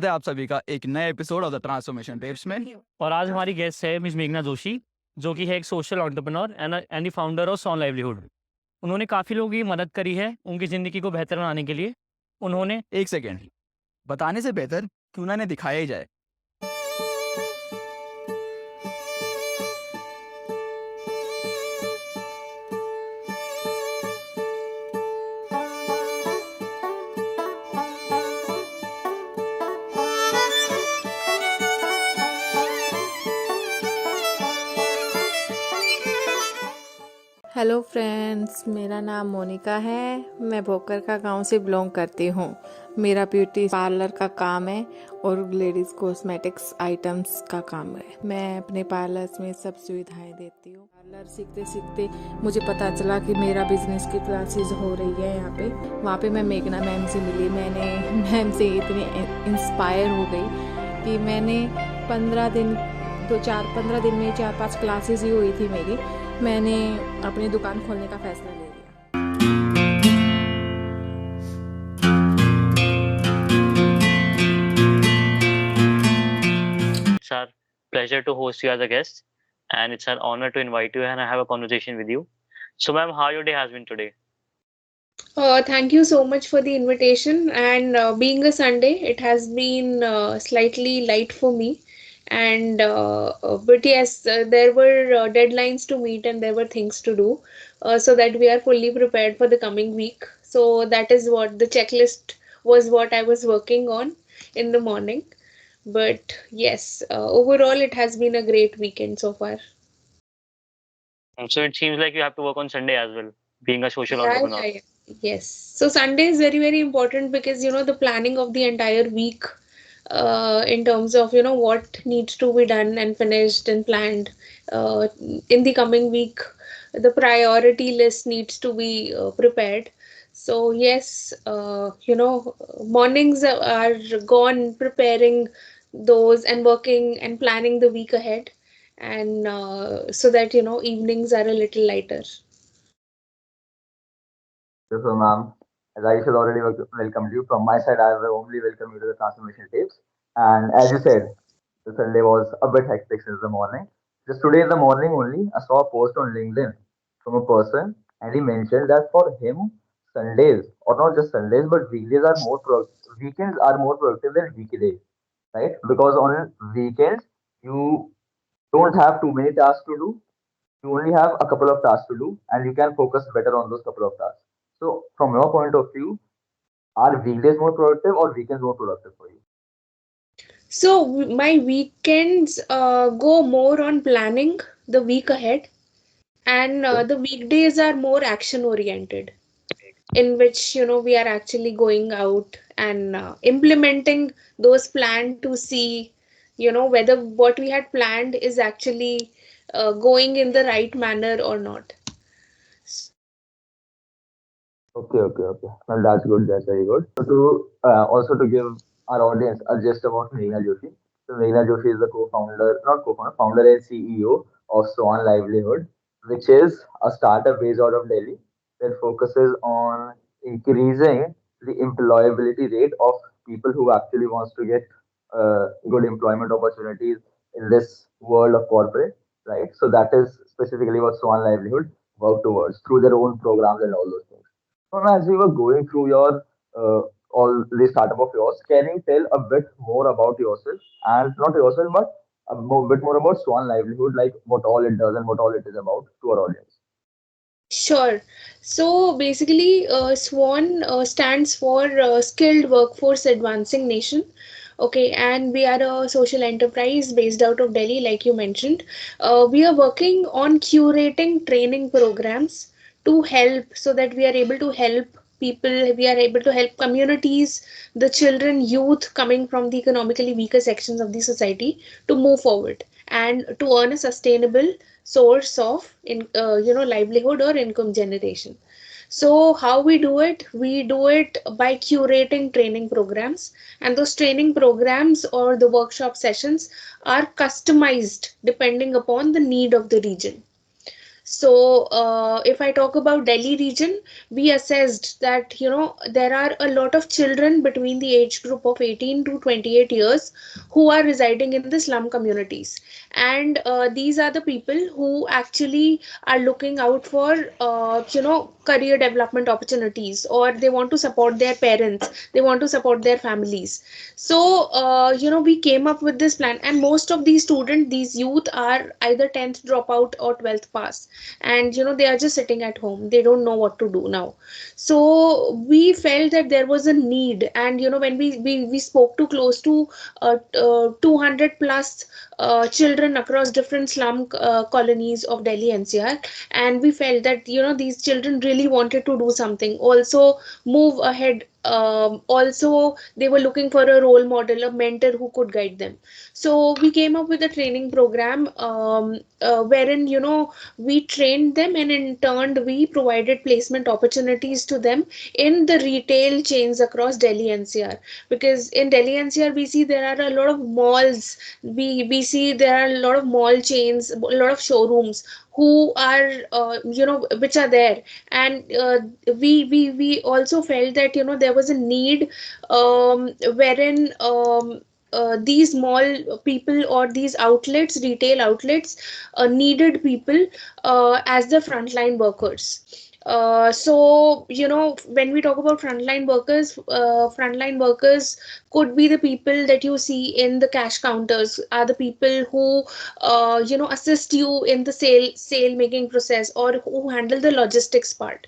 है आप सभी का एक नए episode of the transformation tips में। और आज हमारी गेस्ट है मिस मेघना जोशी, जो कि है एक social entrepreneur and founder of sworn livelihood. उन्होंने काफ़ी लोगों की मदद करी है उनकी ज़िंदगी को बेहतर बनाने के लिए। उन्होंने एक सेकेंड, बताने से बेहतर क्यों ना इन्हें दिखाया ही जाए। हेलो फ्रेंड्स, मेरा नाम मोनिका है। मैं भोकर का गांव से बिलोंग करती हूँ। मेरा ब्यूटी पार्लर का काम है और लेडीज़ कॉस्मेटिक्स आइटम्स का काम है। मैं अपने पार्लर्स में सब सुविधाएं देती हूँ। पार्लर सीखते सीखते मुझे पता चला कि मेरा बिजनेस की क्लासेस हो रही है यहाँ पे। वहाँ पे मैं मेघना मैम से मिली। मैंने मैम से इतनी इंस्पायर हो गई कि मैंने 15 दिन में 4-5 क्लासेस ही हुई थी मेरी। मैंने अपनी दुकान खोलने का फैसला ले लिया। It's our pleasure to host you as a guest, and it's an honor to invite you and I have a conversation with you. So, ma'am, how your day has been today? Thank you so much for the invitation. And being a Sunday, it has been slightly light for me. And but yes, there were deadlines to meet and there were things to do, so that we are fully prepared for the coming week. So that is what the checklist was, what I was working on in the morning. But yes, overall, it has been a great weekend so far. So, it seems like you have to work on Sunday as well, being a social Yeah, entrepreneur. yeah, yeah. Yes. So Sunday is very, very important because the planning of the entire week, in terms of what needs to be done and finished and planned in the coming week, the priority list needs to be prepared. So yes, mornings are gone preparing those and working and planning the week ahead, and so that evenings are a little lighter. So, ma'am, as I should already welcomed you. From my side, I will warmly welcome you to the transformation tapes. And as you said, the Sunday was a bit hectic since the morning. Just today in the morning only, I saw a post on LinkedIn from a person, and he mentioned that for him, Sundays, or not just Sundays, but weekends are more productive than weekdays, right? Because on weekends, you don't have too many tasks to do. You only have a couple of tasks to do, and you can focus better on those couple of tasks. So, from your point of view, are weekdays more productive or weekends more productive for you? So my weekends go more on planning the week ahead, and Okay. the weekdays are more action oriented, in which we are actually going out and implementing those plans to see whether what we had planned is actually going in the right manner or not. Okay. Well, that's good. That's very good. So, to also to give our audience a gist about Meghna Joshi. So, Meghna Joshi is the co-founder, not co-founder, founder and CEO of SWAN Livelihood, which is a startup based out of Delhi that focuses on increasing the employability rate of people who actually wants to get good employment opportunities in this world of corporate, right? So that is specifically what Swan Livelihood work towards through their own programs and all those things. So as we were going through your all the startup of yours, can you tell a bit more about yourself and not yourself, but bit more about Swan Livelihood, like what all it does and what all it is about to our audience? Sure. So basically, SWAN stands for Skilled Workforce Advancing Nation. Okay, and we are a social enterprise based out of Delhi, like you mentioned. We are working on curating training programs to help, so that we are able to help people, we are able to help communities, the children, youth coming from the economically weaker sections of the society to move forward and to earn a sustainable source of livelihood or income generation. So how we do it? We do it by curating training programs, and those training programs or the workshop sessions are customized depending upon the need of the region. So if I talk about Delhi region, we assessed that there are a lot of children between the age group of 18 to 28 years who are residing in the slum communities, and these are the people who actually are looking out for career development opportunities, or they want to support their parents, they want to support their families. So we came up with this plan, and most of these students, these youth, are either 10th dropout or 12th pass, and they are just sitting at home, they don't know what to do now. So we felt that there was a need, and when we spoke to close to 200 plus children across different slum colonies of Delhi NCR, and we felt that these children really wanted to do something, also move ahead. Also, they were looking for a role model, a mentor who could guide them. So we came up with a training program, wherein we trained them, and in turn we provided placement opportunities to them in the retail chains across Delhi NCR. Because in Delhi NCR we see there are a lot of malls, we see there are a lot of mall chains, a lot of showrooms who are which are there. And we also felt that there was a need, wherein these mall people or these outlets, retail outlets, needed people as the frontline workers. So when we talk about frontline workers could be the people that you see in the cash counters, are the people who assist you in the sale making process, or who handle the logistics part.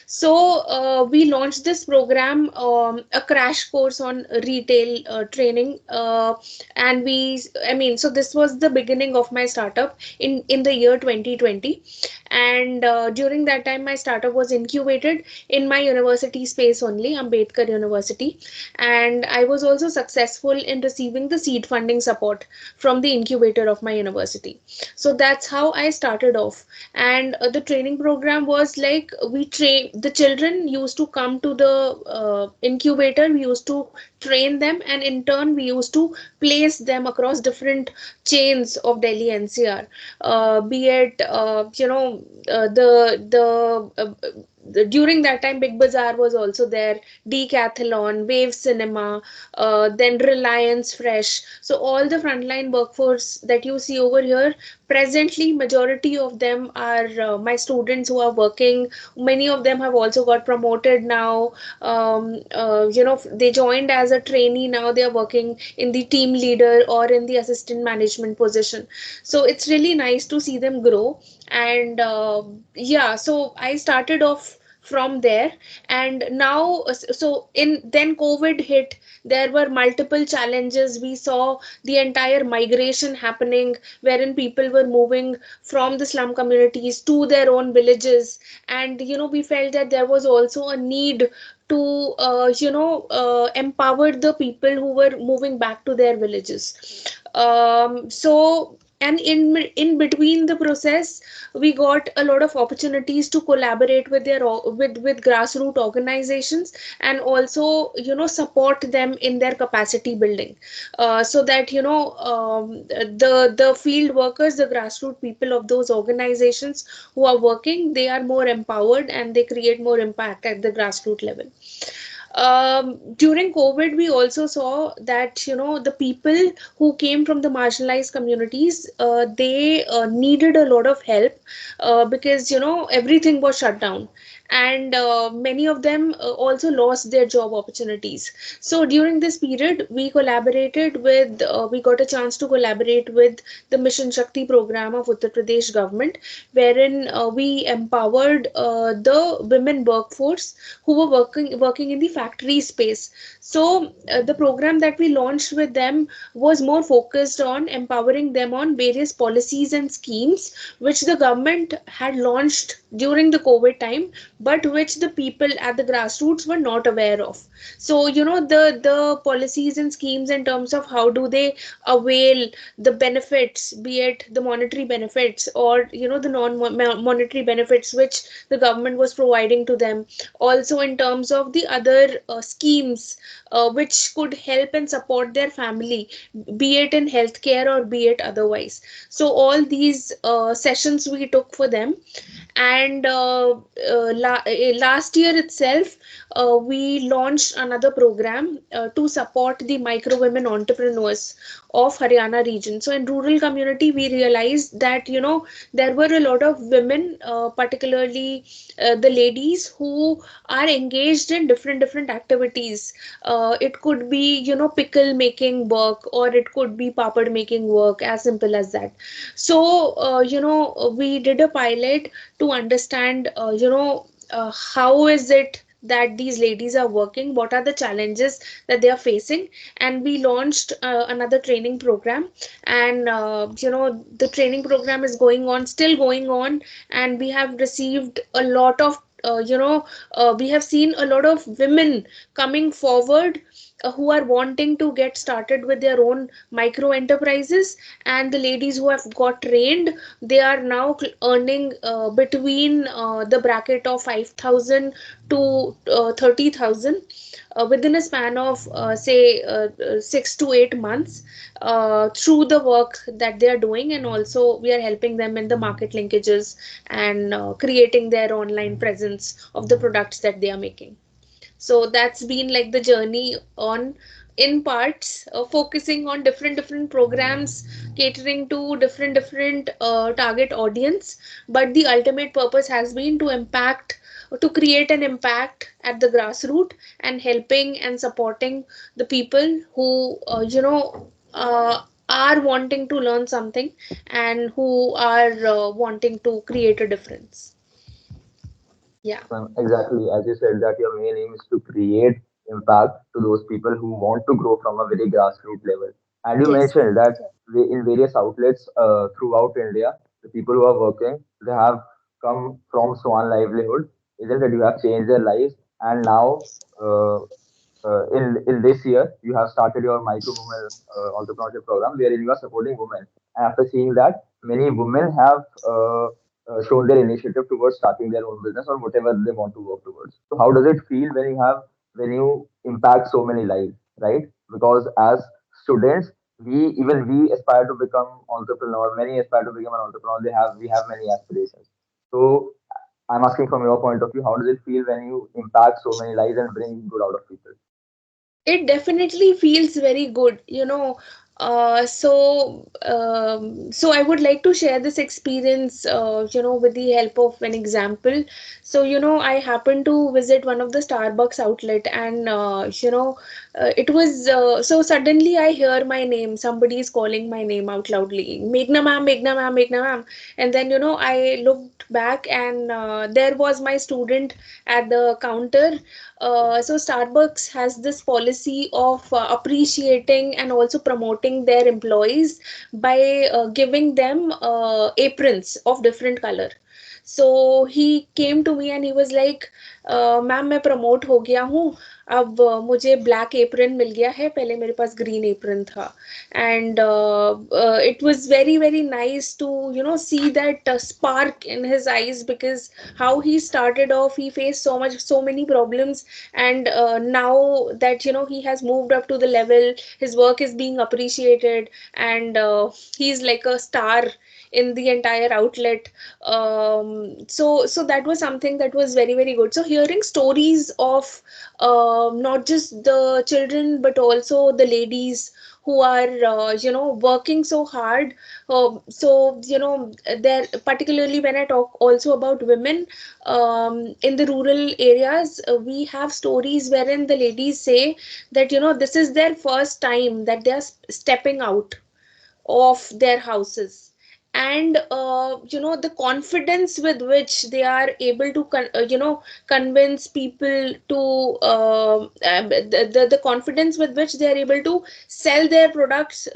So we launched this program, a crash course on retail training, and so this was the beginning of my startup in the year 2020. And during that time my startup was incubated in my university space only, Ambedkar University, and I was also successful in receiving the seed funding support from the incubator of my university. So that's how I started off. And the training program was like, we train the children, used to come to the incubator, we used to train them, and in turn we used to place them across different chains of Delhi NCR, be it during that time Big Bazaar was also there, Decathlon, Wave Cinema, then Reliance Fresh. So all the frontline workforce that you see over here, presently majority of them are my students who are working. Many of them have also got promoted now. They joined as a trainee, now they are working in the team leader or in the assistant management position. So it's really nice to see them grow. And yeah, so I started off from there. And now, so in then COVID hit, there were multiple challenges. We saw the entire migration happening, wherein people were moving from the slum communities to their own villages. And we felt that there was also a need to empower the people who were moving back to their villages. So, and in between the process, we got a lot of opportunities to collaborate with with grassroots organizations, and also support them in their capacity building, so that the field workers, the grassroots people of those organizations who are working, they are more empowered and they create more impact at the grassroots level. During COVID, we also saw that the people who came from the marginalized communities, they needed a lot of help, because everything was shut down, and many of them also lost their job opportunities. So during this period, we got a chance to collaborate with the Mission Shakti program of Uttar Pradesh government, wherein we empowered the women workforce who were working in the factory space. So the program that we launched with them was more focused on empowering them on various policies and schemes which the government had launched during the COVID time but which the people at the grassroots were not aware of. So the policies and schemes in terms of how do they avail the benefits, be it the monetary benefits or the non monetary benefits which the government was providing to them, also in terms of the other schemes which could help and support their family, be it in healthcare or be it otherwise. So all these sessions we took for them. And last year itself, we launched another program to support the micro women entrepreneurs of Haryana region. So in rural community, we realized that there were a lot of women, particularly the ladies, who are engaged in different activities. It could be pickle making work, or it could be papad making work, as simple as that. So we did a pilot to understand how is it that these ladies are working, what are the challenges that they are facing. And we launched another training program. And the training program is going on, still going on. And we have received a lot of we have seen a lot of women coming forward who are wanting to get started with their own micro enterprises. And the ladies who have got trained, they are now earning between the bracket of 5,000 to 30,000 within a span of say 6 to 8 months, through the work that they are doing. And also we are helping them in the market linkages and creating their online presence of the products that they are making. So that's been like the journey on, in parts, focusing on different programs, catering to different target audience. But the ultimate purpose has been to impact, to create an impact at the grassroots, and helping and supporting the people who are wanting to learn something, and who are wanting to create a difference. Yeah. Exactly, as you said, that your main aim is to create impact to those people who want to grow from a very grassroots level. And you Yes. mentioned that in various outlets throughout India, the people who are working, they have come from Swan Livelihood. Isn't it? You have changed their lives, and now uh, in this year you have started your micro women entrepreneurship program wherein you are supporting women. And after seeing that, many women have shown their initiative towards starting their own business or whatever they want to work towards. So how does it feel when you impact so many lives, right? Because as students, we aspire to become entrepreneur. Many aspire to become an entrepreneur. We have many aspirations. So I'm asking from your point of view, how does it feel when you impact so many lives and bring good out of people? It definitely feels very good, so I would like to share this experience with the help of an example. So I happened to visit one of the Starbucks outlet. And it was so suddenly I hear my name, somebody is calling my name out loudly, Meghna ma'am, Meghna ma'am, Meghna ma'am. And then I looked back, and there was my student at the counter. So Starbucks has this policy of appreciating and also promoting their employees by giving them aprons of different color. So he came to me and he was like, ma'am मैं promote हो गया हूँ, अब मुझे black apron मिल गया है, पहले मेरे पास ग्रीन एप्रन था. And it was very nice to see that spark in his eyes, because how he started off, he faced so many problems. And now that he has moved up to the level, his work is being appreciated. And he's like a star in the entire outlet. So that was something that was very good. So hearing stories of not just the children but also the ladies who are working so hard. So there, particularly when I talk also about women in the rural areas, we have stories wherein the ladies say that this is their first time that they are stepping out of their houses. and the confidence with which they are able to convince people to the confidence with which they are able to sell their products,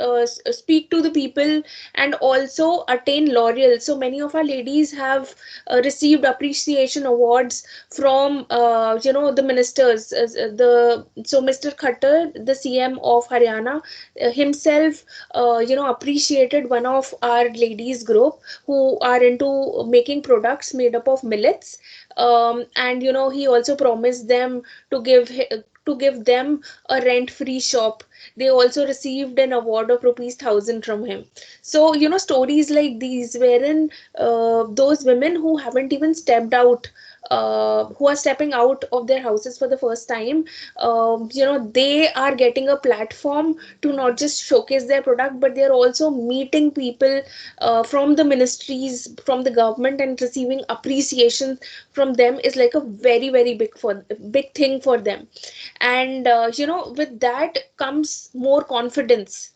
speak to the people, and also attain laurel. So many of our ladies have received appreciation awards from the ministers. So Mr. Khattar, the CM of Haryana, himself appreciated one of our ladies group who are into making products made up of millets, and he also promised them to give them a rent free shop. They also received an award of rupees 1,000 from him. So stories like these, wherein those women who haven't even stepped out, who are stepping out of their houses for the first time, they are getting a platform to not just showcase their product, but they are also meeting people from the ministries, from the government, and receiving appreciation from them is like a very very big thing for them. And with that comes more confidence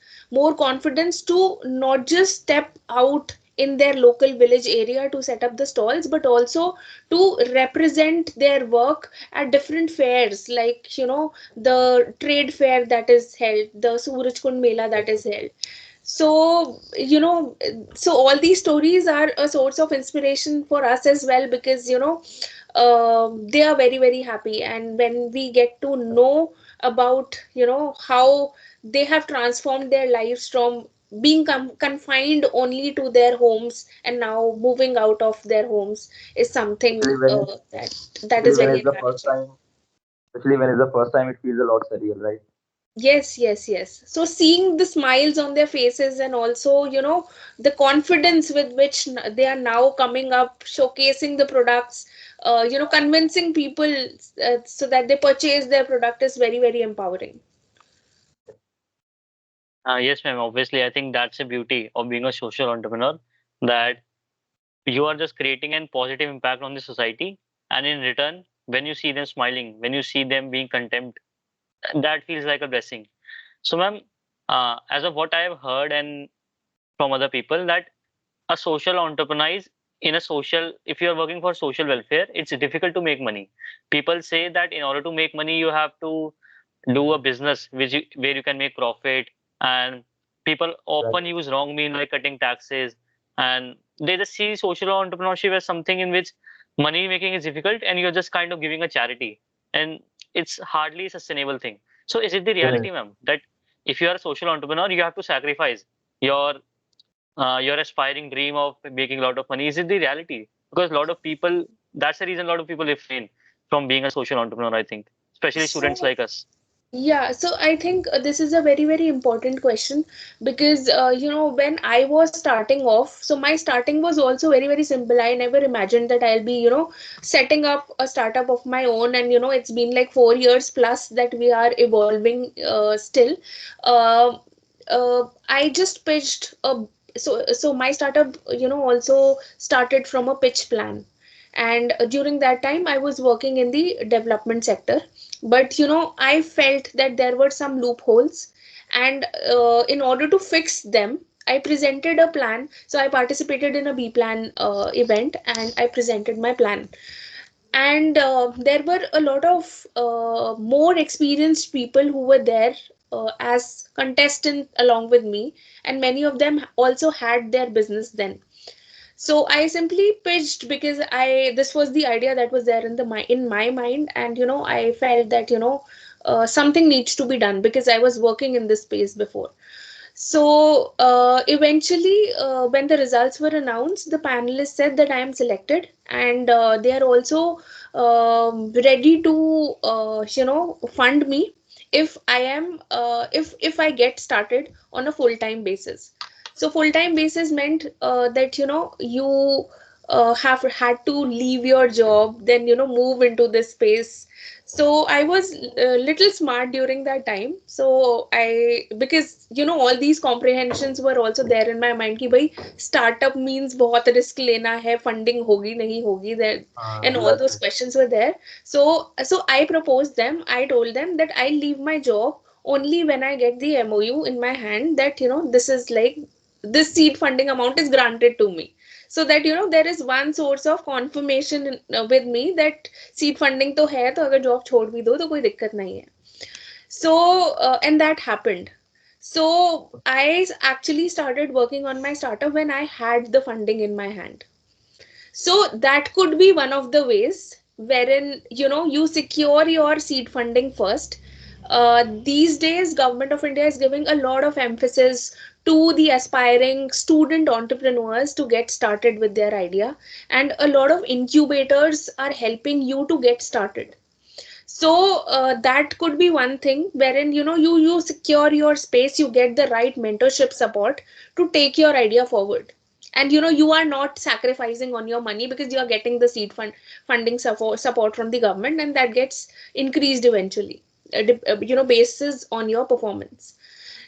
to not just step out in their local village area to set up the stalls, but also to represent their work at different fairs, like the trade fair that is held, the Surajkund Mela that is held. So all these stories are a source of inspiration for us as well, because they are very very happy, and when we get to know about how they have transformed their lives from being confined only to their homes and now moving out of their homes, is something Especially when that is especially when very it's the first encouraging. time, especially when it's the first time, it feels a lot surreal, right? Yes, yes, yes. So seeing the smiles on their faces, and also, the confidence with which they are now coming up, showcasing the products, convincing people so that they purchase their product, is very, very empowering. Yes, ma'am. Obviously, I think that's the beauty of being a social entrepreneur, that you are just creating a positive impact on the society. And in return, when you see them smiling, when you see them being content, that feels like a blessing. So, ma'am, as of what I have heard and from other people, that a social entrepreneur is in a social, if you're working for social welfare, it's difficult to make money. People say that in order to make money, you have to do a business where you can make profit, and people Right. often use wrong mean like cutting taxes, and they just see social entrepreneurship as something in which money making is difficult and you're just kind of giving a charity, and it's hardly a sustainable thing. So is it the Yes. reality, ma'am, that if you are a social entrepreneur you have to sacrifice your aspiring dream of making a lot of money? Is it the reality? Because a lot of people, that's the reason a lot of people refrain from being a social entrepreneur, I think, especially students So like us. yeah, so I think this is a very, very important question, because when I was starting off, so my starting was also very, very simple. I never imagined that I'll be, setting up a startup of my own, and it's been like 4 years plus that we are evolving still. Uh, I just pitched so my startup, also started from a pitch plan, and during that time I was working in the development sector, but I felt that there were some loopholes, and in order to fix them, I presented a plan. So I participated in a B plan event, and I presented my plan, and there were a lot of more experienced people who were there as contestants along with me, and many of them also had their business then. So I simply pitched because I this was the idea that was there in my mind, and I felt that something needs to be done because I was working in this space before. So eventually, when the results were announced, the panelists said that I am selected, and they are also ready to fund me if I am if I get started on a full time basis. So full time basis meant that you have had to leave your job, then move into this space. So I was a little smart during that time. So I, because all these comprehensions were also there in my mind कि भाई startup means बहुत risk लेना है, funding होगी नहीं होगी there, and all those Exactly. questions were there. So I proposed them. I told them that I leave my job only when I get the MOU in my hand, that this is like this seed funding amount is granted to me, so that there is one source of confirmation with me that seed funding तो है, तो अगर job छोड़ भी दो तो कोई दिक्कत नहीं है. So and that happened. So I actually started working on my startup when I had the funding in my hand. So that could be one of the ways wherein you secure your seed funding first. These days, Government of India is giving a lot of emphasis to the aspiring student entrepreneurs to get started with their idea, and a lot of incubators are helping you to get started. So that could be one thing wherein you secure your space, you get the right mentorship support to take your idea forward. And you are not sacrificing on your money because you are getting the seed funding support from the government, and that gets increased eventually, basis on your performance.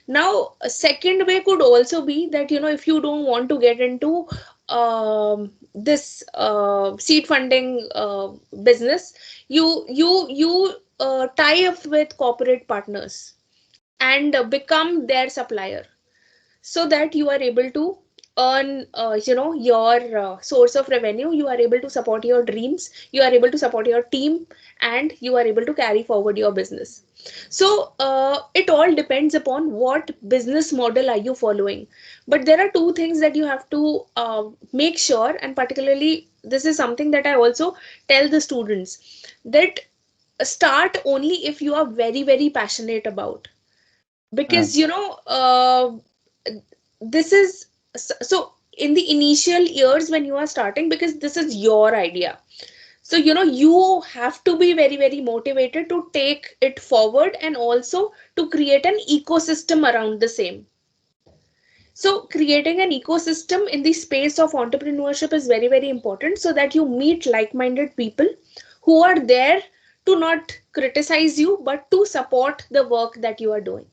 Now, a second way could also be that if you don't want to get into this seed funding business, you tie up with corporate partners and become their supplier, so that you are able to earn your source of revenue, you are able to support your dreams, you are able to support your team, and you are able to carry forward your business. So it all depends upon what business model are you following. But there are two things that you have to make sure, and particularly this is something that I also tell the students, that start only if you are very very passionate about. Yeah. Because this is so in the initial years when you are starting, because this is your idea, so you have to be very very motivated to take it forward, and also to create an ecosystem around the same. So creating an ecosystem in the space of entrepreneurship is very very important, so that you meet like-minded people who are there to not criticize you but to support the work that you are doing.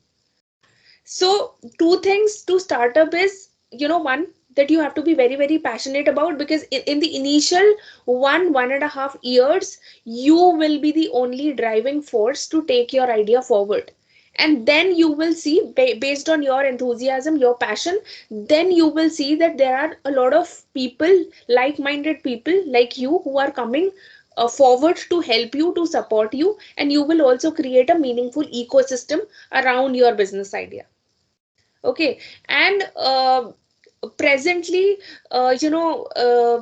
So two things to start up is, one, that you have to be very very passionate about, because in the initial 1.5 years you will be the only driving force to take your idea forward. And then you will see, based on your enthusiasm, your passion, then you will see that there are a lot of people, like-minded people like you, who are coming forward to help you, to support you, and you will also create a meaningful ecosystem around your business idea. Okay. And presently,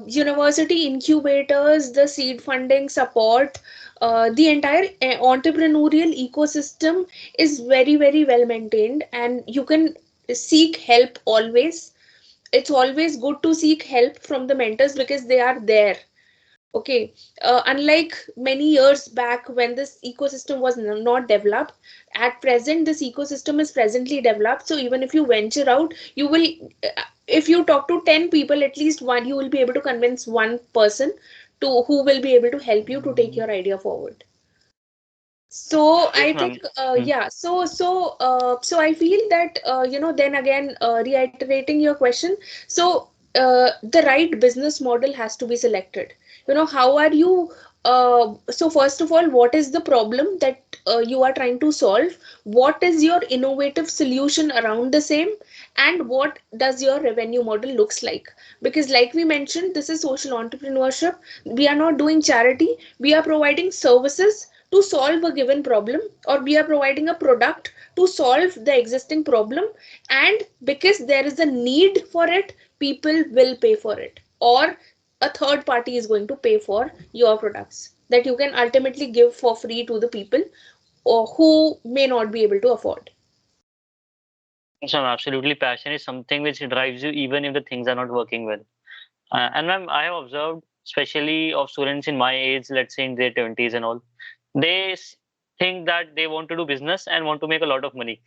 university incubators, the seed funding support, the entire entrepreneurial ecosystem is very very well maintained, and you can seek help always. It's always good to seek help from the mentors because they are there. Okay. Unlike many years back when this ecosystem was not developed, at present this ecosystem is presently developed. So even if you venture out, you will, if you talk to 10 people, at least one, you will be able to convince one person to who will be able to help you to take your idea forward. So Yes, I ma'am. think, Hmm. yeah. So I feel that then again, reiterating your question. So the right business model has to be selected. How are you? So first of all, what is the problem that you are trying to solve? What is your innovative solution around the same? And what does your revenue model looks like? Because like we mentioned, this is social entrepreneurship. We are not doing charity. We are providing services to solve a given problem, or we are providing a product to solve the existing problem. And because there is a need for it, people will pay for it, or a third party is going to pay for your products that you can ultimately give for free to the people or who may not be able to afford. So I'm absolutely passion is something which drives you even if the things are not working well. And ma'am, I have observed, especially of students in my age, let's say in their 20s and all, they think that they want to do business and want to make a lot of money.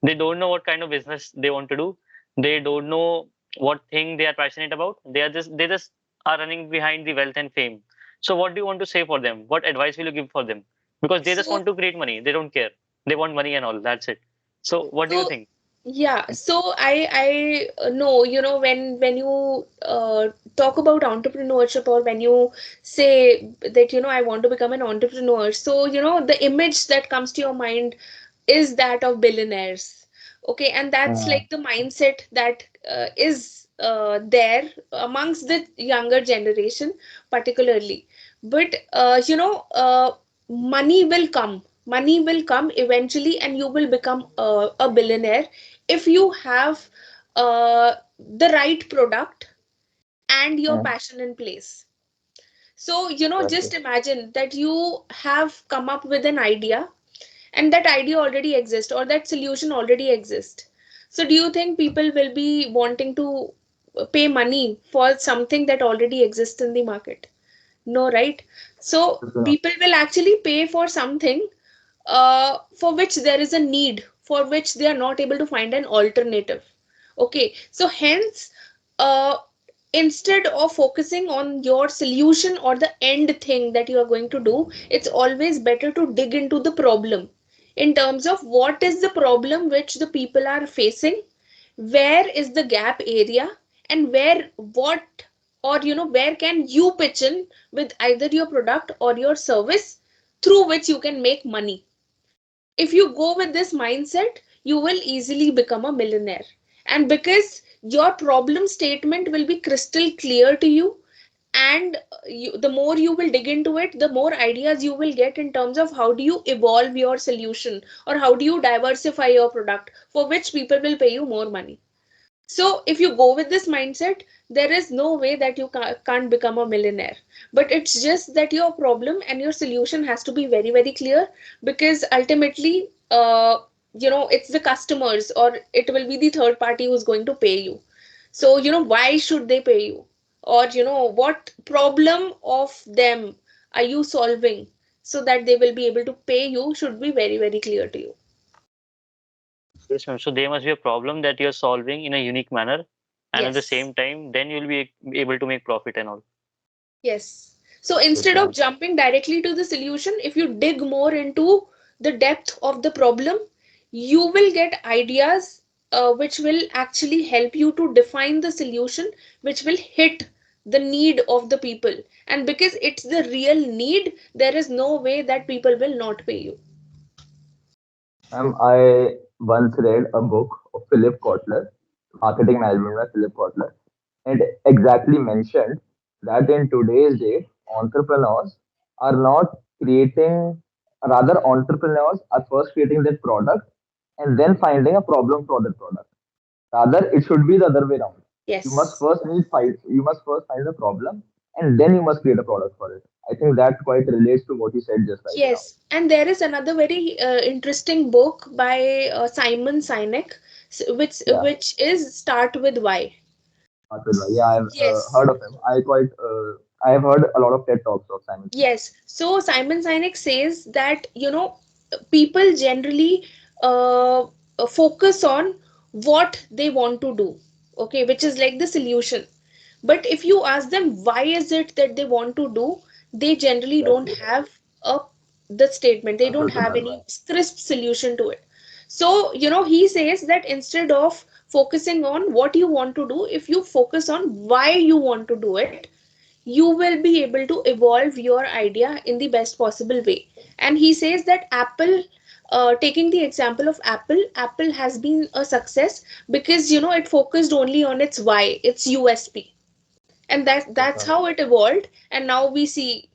They don't know what kind of business they want to do. They don't know what thing they are passionate about. They just are running behind the wealth and fame. So what do you want to say for them? What advice will you give for them? Because they just So want to create money. They don't care. They want money and all. That's it. So what do you so think? yeah, so I know, when you talk about entrepreneurship, or when you say that I want to become an entrepreneur, so the image that comes to your mind is that of billionaires. Okay, and that's Uh, like the mindset that is there amongst the younger generation particularly. But money will come eventually, and you will become a billionaire if you have the right product and your uh, passion in place. So, exactly. just imagine that you have come up with an idea, and that idea already exists, or that solution already exists. So do you think people will be wanting to pay money for something that already exists in the market? No, right? So Obviously not. people will actually pay for something for which there is a need, for which they are not able to find an alternative. Okay, so hence, uh, instead of focusing on your solution or the end thing that you are going to do, it's always better to dig into the problem in terms of what is the problem which the people are facing, where is the gap area, and where what, or where can you pitch in with either your product or your service through which you can make money. If you go with this mindset, you will easily become a millionaire. And because your problem statement will be crystal clear to you, and the more you will dig into it, the more ideas you will get in terms of how do you evolve your solution, or how do you diversify your product for which people will pay you more money. So if you go with this mindset, there is no way that you can't become a millionaire. But it's just that your problem and your solution has to be very, very clear, because ultimately, it's the customers, or it will be the third party who's going to pay you. So, why should they pay you? Or, what problem of them are you solving so that they will be able to pay you should be very, very clear to you. Yes, ma'am. So there must be a problem that you're solving in a unique manner, and at the Yes. same time, then you'll be able to make profit and all. Yes. So Yes, instead of ma'am. jumping directly to the solution, if you dig more into the depth of the problem, you will get ideas which will actually help you to define the solution, which will hit the need of the people. And because it's the real need, there is no way that people will not pay you. I once read a book of Philip Kotler, Marketing Management by Philip Kotler, and exactly mentioned that in today's day, entrepreneurs are not creating, rather, entrepreneurs are first creating their product and then finding a problem for that product. Rather, it should be the other way around. Yes. You must first find the problem and then you must create a product for it. I think that quite relates to what you said just right now. Yes, and there is another very interesting book by Simon Sinek, Yeah. which is Start with Why. Atullah. Yeah, I've Yes. heard of him. I have heard a lot of TED talks of Simon Sinek. Yes. So Simon Sinek says that, people generally focus on what they want to do, okay, which is like the solution. But if you ask them why is it that they want to do, they generally don't Exactly. have a the statement. They don't Answer to have that any one. crisp solution to it. So, he says that instead of focusing on what you want to do, if you focus on why you want to do it, you will be able to evolve your idea in the best possible way. And he says that Apple, taking the example of Apple has been a success because it focused only on its why, its USP, and Yes, that's ma'am. how it evolved. And now we see,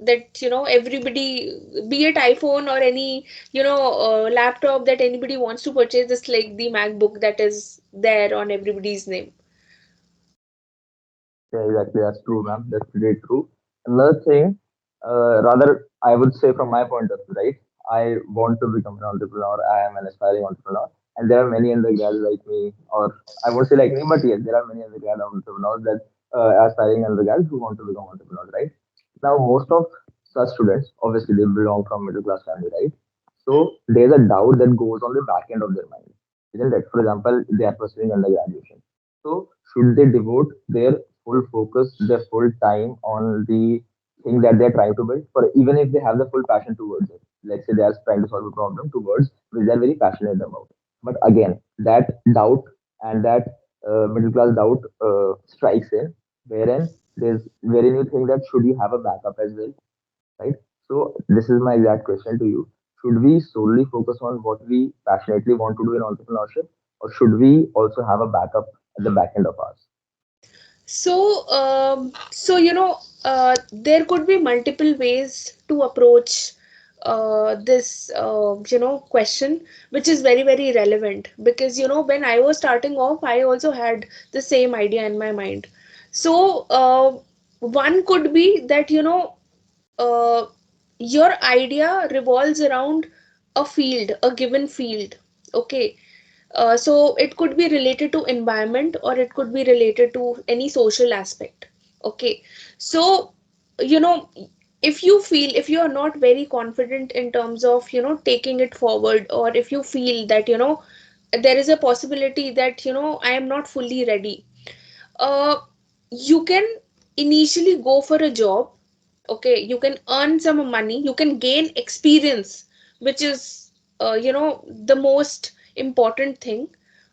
that everybody, be it iPhone or any laptop that anybody wants to purchase, is like the MacBook that is there on everybody's name. Yeah, exactly. That's true, ma'am. That's pretty true. Another thing, rather, I would say from my point of view, right? I want to become an entrepreneur. I am an aspiring entrepreneur, and there are many undergrads like me, or I won't say like me, but yes, there are many undergrad entrepreneurs that aspiring undergrads who want to become entrepreneurs, right? Now, most of such students, obviously, they belong from middle class family, right? So there's a doubt that goes on the back end of their mind, isn't it? For example, they are pursuing undergraduation. So should they devote their full focus, their full time on the thing that they're trying to build, for even if they have the full passion towards it? Let's say they are trying to solve a problem towards which they're very passionate about. But again, that doubt and that middle class doubt strikes in, wherein there's wherein you think that should you have a backup as well, right? So this is my exact question to you. should we solely focus on what we passionately want to do in entrepreneurship, or should we also have a backup at the back end of ours? So there could be multiple ways to approach this question, which is very very relevant, because when I was starting off, I also had the same idea in my mind. So one could be that uh, your idea revolves around a field, a given field. Okay. So it could be related to environment, or it could be related to any social aspect. Okay. So, you know, if you are not very confident in terms of, taking it forward, or if you feel that, there is a possibility that, I am not fully ready, uh, you can initially go for a job. Okay, you can earn some money, you can gain experience, which is the most important thing.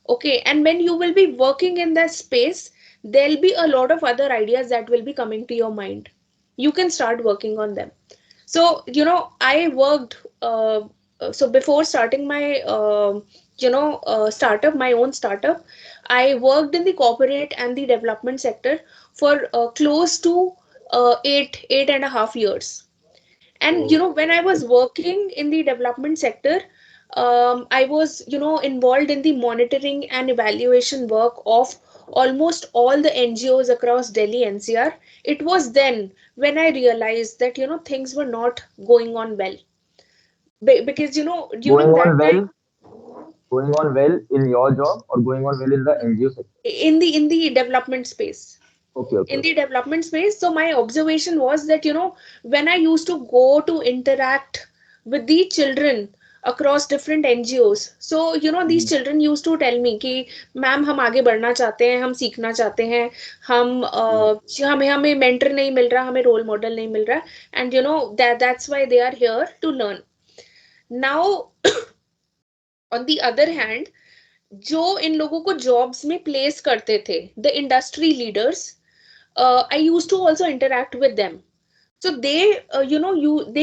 Okay, and when you will be working in that space, there'll be a lot of other ideas that will be coming to your mind. You can start working on them. So I worked so before starting my startup, my own startup, I worked in the corporate and the development sector for close to 8.5 years. And Oh, when I was working in the development sector, I was involved in the monitoring and evaluation work of almost all the NGOs across Delhi NCR. It was then when I realized that things were not going on well. Because going during on that time, well, going on well in your job or going on well in the NGO sector? in the development space, Okay, okay, in okay. the development space, so my observation was that when I used to go to interact with the children across different NGOs, so these Mhm. children used to tell me कि ma'am हम आगे बढ़ना चाहते हैं, हम सीखना चाहते हैं, हम Mhm. हमें हमें मेंटर नहीं मिल रहा, हमें रोल मॉडल नहीं मिल रहा, and that's why they are here to learn. Now on the other hand, जो इन लोगों को जॉब्स में प्लेस करते थे, the industry leaders, I used to also interact with them. So they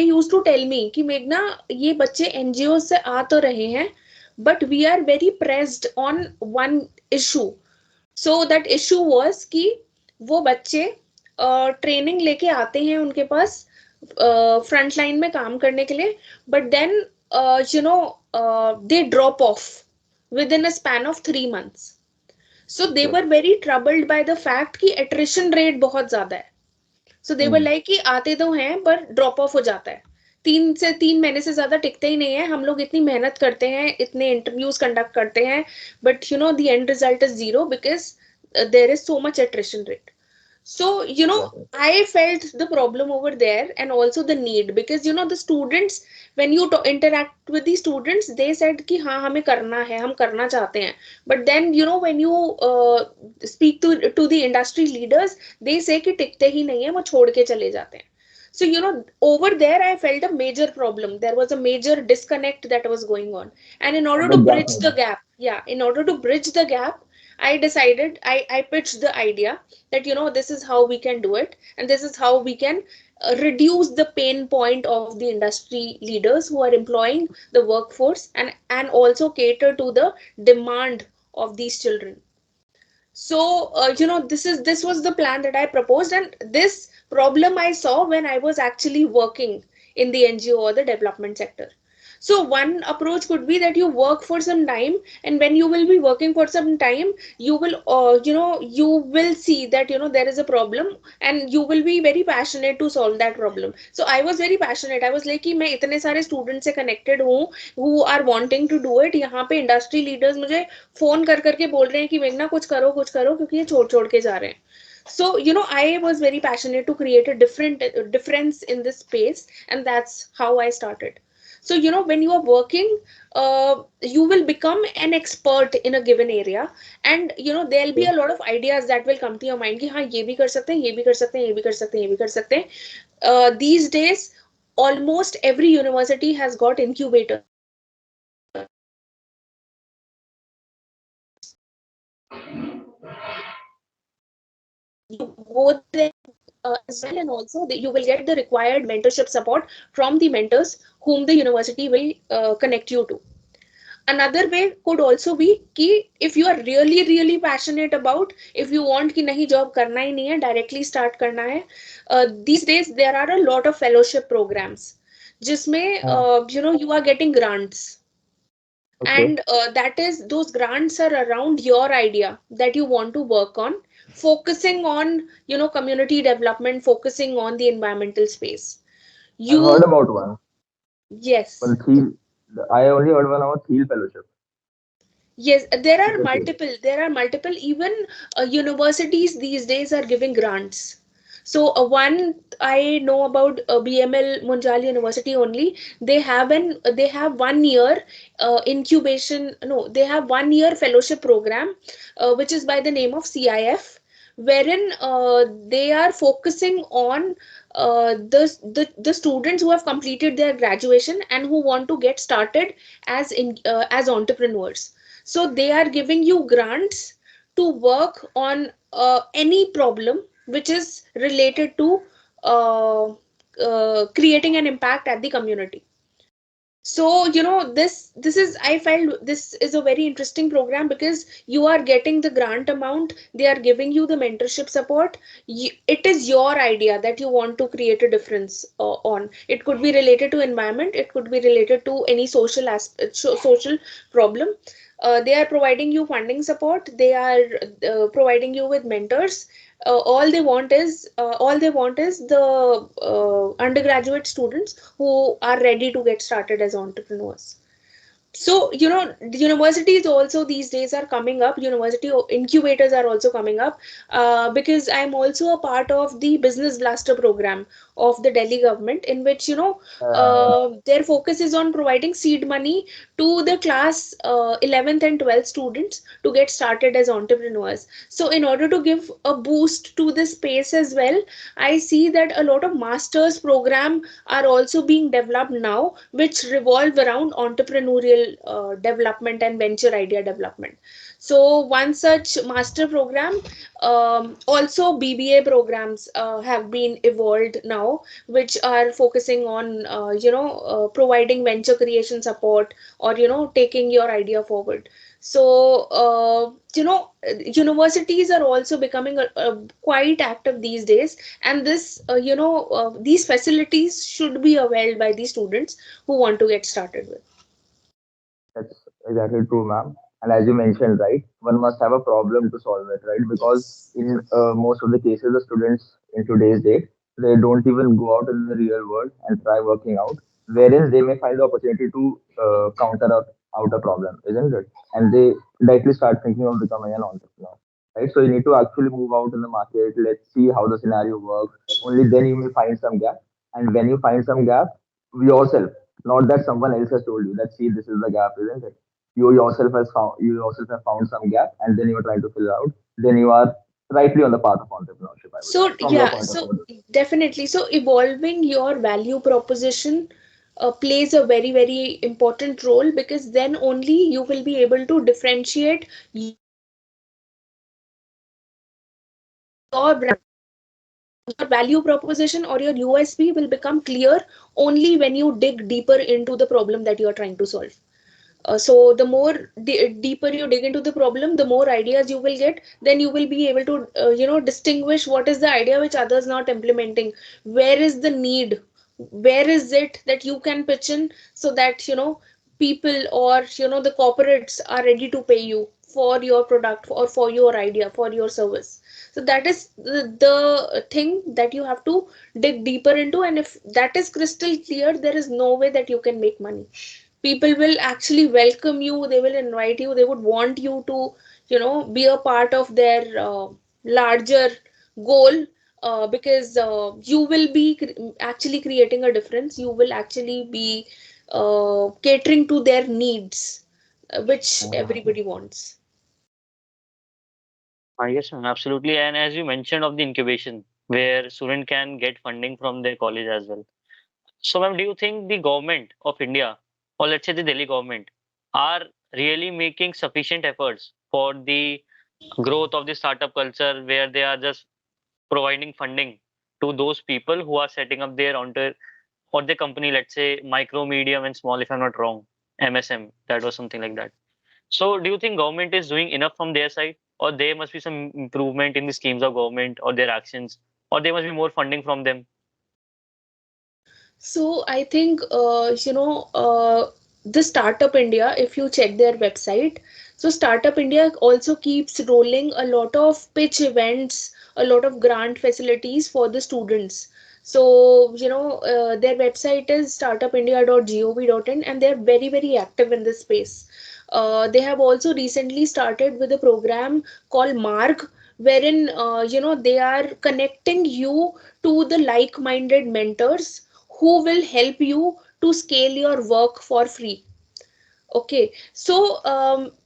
used to tell me कि मेघना, ये बच्चे एनजीओ से आ तो रहे हैं, but we are very pressed on one issue. So that issue was कि वो बच्चे ट्रेनिंग लेके आते हैं उनके पास फ्रंट लाइन में काम करने के लिए, but then they drop off within a span of 3 months. So they Okay. were very troubled by the fact कि attrition rate बहुत ज्यादा है. So they were Hmm. like कि आते तो हैं पर ड्रॉप ऑफ हो जाता है, 3 महीने से ज्यादा टिकते ही नहीं है, हम लोग इतनी मेहनत करते हैं, इतने इंटरव्यूज कंडक्ट करते हैं, but the end result is zero, because there is so much attrition rate. So Got it. I felt the problem over there, and also the need, because the students, when you interact with the students, they said कि हाँ हमें करना है, हम करना चाहते हैं, but then when you speak to the industry leaders, they say कि टिकते ही नहीं है, वो छोड़ के चले जाते हैं. So over there I felt a major problem, there was a major disconnect that was going on, and in A order to big gap bridge the maybe. gap, yeah, in order to bridge the gap, I decided, I pitched the idea that this is how we can do it, and this is how we can reduce the pain point of the industry leaders who are employing the workforce, and also cater to the demand of these children. So this was the plan that I proposed, and this problem I saw when I was actually working in the NGO or the development sector. So one approach could be that you work for some time, and when you will be working for some time, you will you will see that there is a problem, and you will be very passionate to solve that problem. So I was very passionate, I was like कि मैं इतने सारे students से connected हूँ who are wanting to do it. यहाँ पे industry leaders मुझे phone कर करके बोल रहे हैं कि मेघना कुछ करो क्योंकि ये छोड़ छोड़ के जा रहे हैं. So I was very passionate to create a different difference in this space, and that's how I started. So when you are working, you will become an expert in a given area, and there'll be Okay. a lot of ideas that will come to your mind कि हाँ ये भी कर सकते हैं, ये भी कर सकते हैं, ये भी कर सकते हैं, ये भी कर सकते हैं. These days almost every university has got incubators. You go there as well, and also you will get the required mentorship support from the mentors whom the university will connect you to. Another way could also be कि if you are really passionate about, if you want कि नहीं job करना ही नहीं है, directly start करना है, these days there are a lot of fellowship programs जिसमें you are getting grants, Okay. and that is, those grants are around your idea that you want to work on, focusing on community development, focusing on the environmental space. I've heard You about one. Yes. One Thiel. I only heard one about Thiel Fellowship. Yes, there are Okay. multiple. There are multiple. Even universities these days are giving grants. So one I know about BML Munjal University only. They have 1 year incubation. No, they have 1 year fellowship program, which is by the name of CIF, wherein they are focusing on the students who have completed their graduation and who want to get started as entrepreneurs. So they are giving you grants to work on any problem which is related to creating an impact at the community. So this is, I felt this is a very interesting program because you are getting the grant amount, they are giving you the mentorship support. It is your idea that you want to create a difference on. It could be related to environment, it could be related to any social aspect, social problem. They are providing you funding support, they are providing you with mentors. All they want is the undergraduate students who are ready to get started as entrepreneurs. So the universities also these days are coming up, university incubators are also coming up, because I'm also a part of the business blaster program of the Delhi government, in which their focus is on providing seed money to the class 11th and 12th students to get started as entrepreneurs. So in order to give a boost to this space as well, I see that a lot of masters program are also being developed now, which revolve around entrepreneurial development and venture idea development. So one such master program, also BBA programs have been evolved now, which are focusing on providing venture creation support, or taking your idea forward. So universities are also becoming quite active these days, and these facilities should be availed by the students who want to get started with. That's exactly true, ma'am. And as you mentioned, right, one must have a problem to solve it, right? Because Yes. in most of the cases, the students in today's date, they don't even go out in the real world and try working out, wherein they may find the opportunity to out a problem, isn't it? And they directly start thinking of becoming an entrepreneur, right? So you need to actually move out in the market. Let's see how the scenario works. Only then you may find some gap. And when you find some gap, yourself, not that someone else has told you that see this is the gap, isn't it? You yourself have found some gap, and then you are trying to fill it out. Then you are rightly on the path of entrepreneurship, I would say, So from your yeah, point of so view. definitely, so evolving your value proposition plays a very important role, because then only you will be able to differentiate your brand. Your value proposition or your USP will become clear only when you dig deeper into the problem that you are trying to solve. So the more deeper you dig into the problem, the more ideas you will get. Then you will be able to distinguish what is the idea which others not implementing, where is the need, where is it that you can pitch in, so that people, or the corporates are ready to pay you for your product or for your idea, for your service. So that is the thing that you have to dig deeper into, and if that is crystal clear, there is no way that you can make money. People will actually welcome you, they will invite you, they would want you to be a part of their larger goal, because you will be actually creating a difference, you will actually be catering to their needs, which everybody wants. Yes, ma'am, absolutely. And as you mentioned of the incubation, where student can get funding from their college as well. So, ma'am, do you think the government of India, or let's say the Delhi government, are really making sufficient efforts for the growth of the startup culture, where they are just providing funding to those people who are setting up their or the company, let's say micro, medium, and small, if I'm not wrong, MSM, that was something like that. So do you think government is doing enough from their side, or there must be some improvement in the schemes of government or their actions, or there must be more funding from them? So I think, the Startup India, if you check their website, so Startup India also keeps rolling a lot of pitch events, a lot of grant facilities for the students. So, their website is startupindia.gov.in, and they're very, very active in this space. They have also recently started with a program called Marg, wherein, they are connecting you to the like-minded mentors who will help you to scale your work for free. Okay, so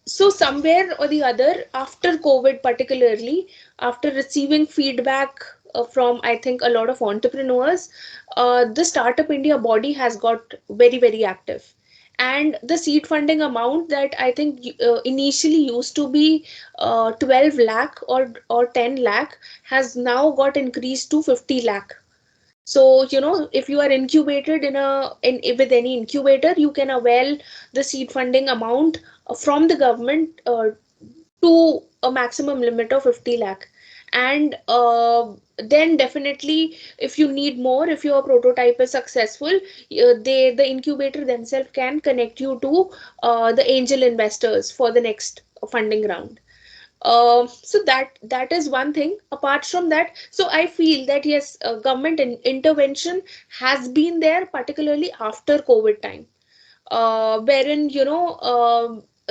somewhere or the other, after COVID, particularly after receiving feedback from, I think, a lot of entrepreneurs, the Startup India body has got very, very active. And the seed funding amount that I think initially used to be 12 lakh or 10 lakh has now got increased to 50 lakh. So, if you are incubated with any incubator, you can avail the seed funding amount from the government to a maximum limit of 50 lakh. And then definitely, if you need more, if your prototype is successful, the incubator themselves can connect you to the angel investors for the next funding round. So that is one thing. Apart from that, so I feel that yes, government intervention has been there, particularly after COVID time, wherein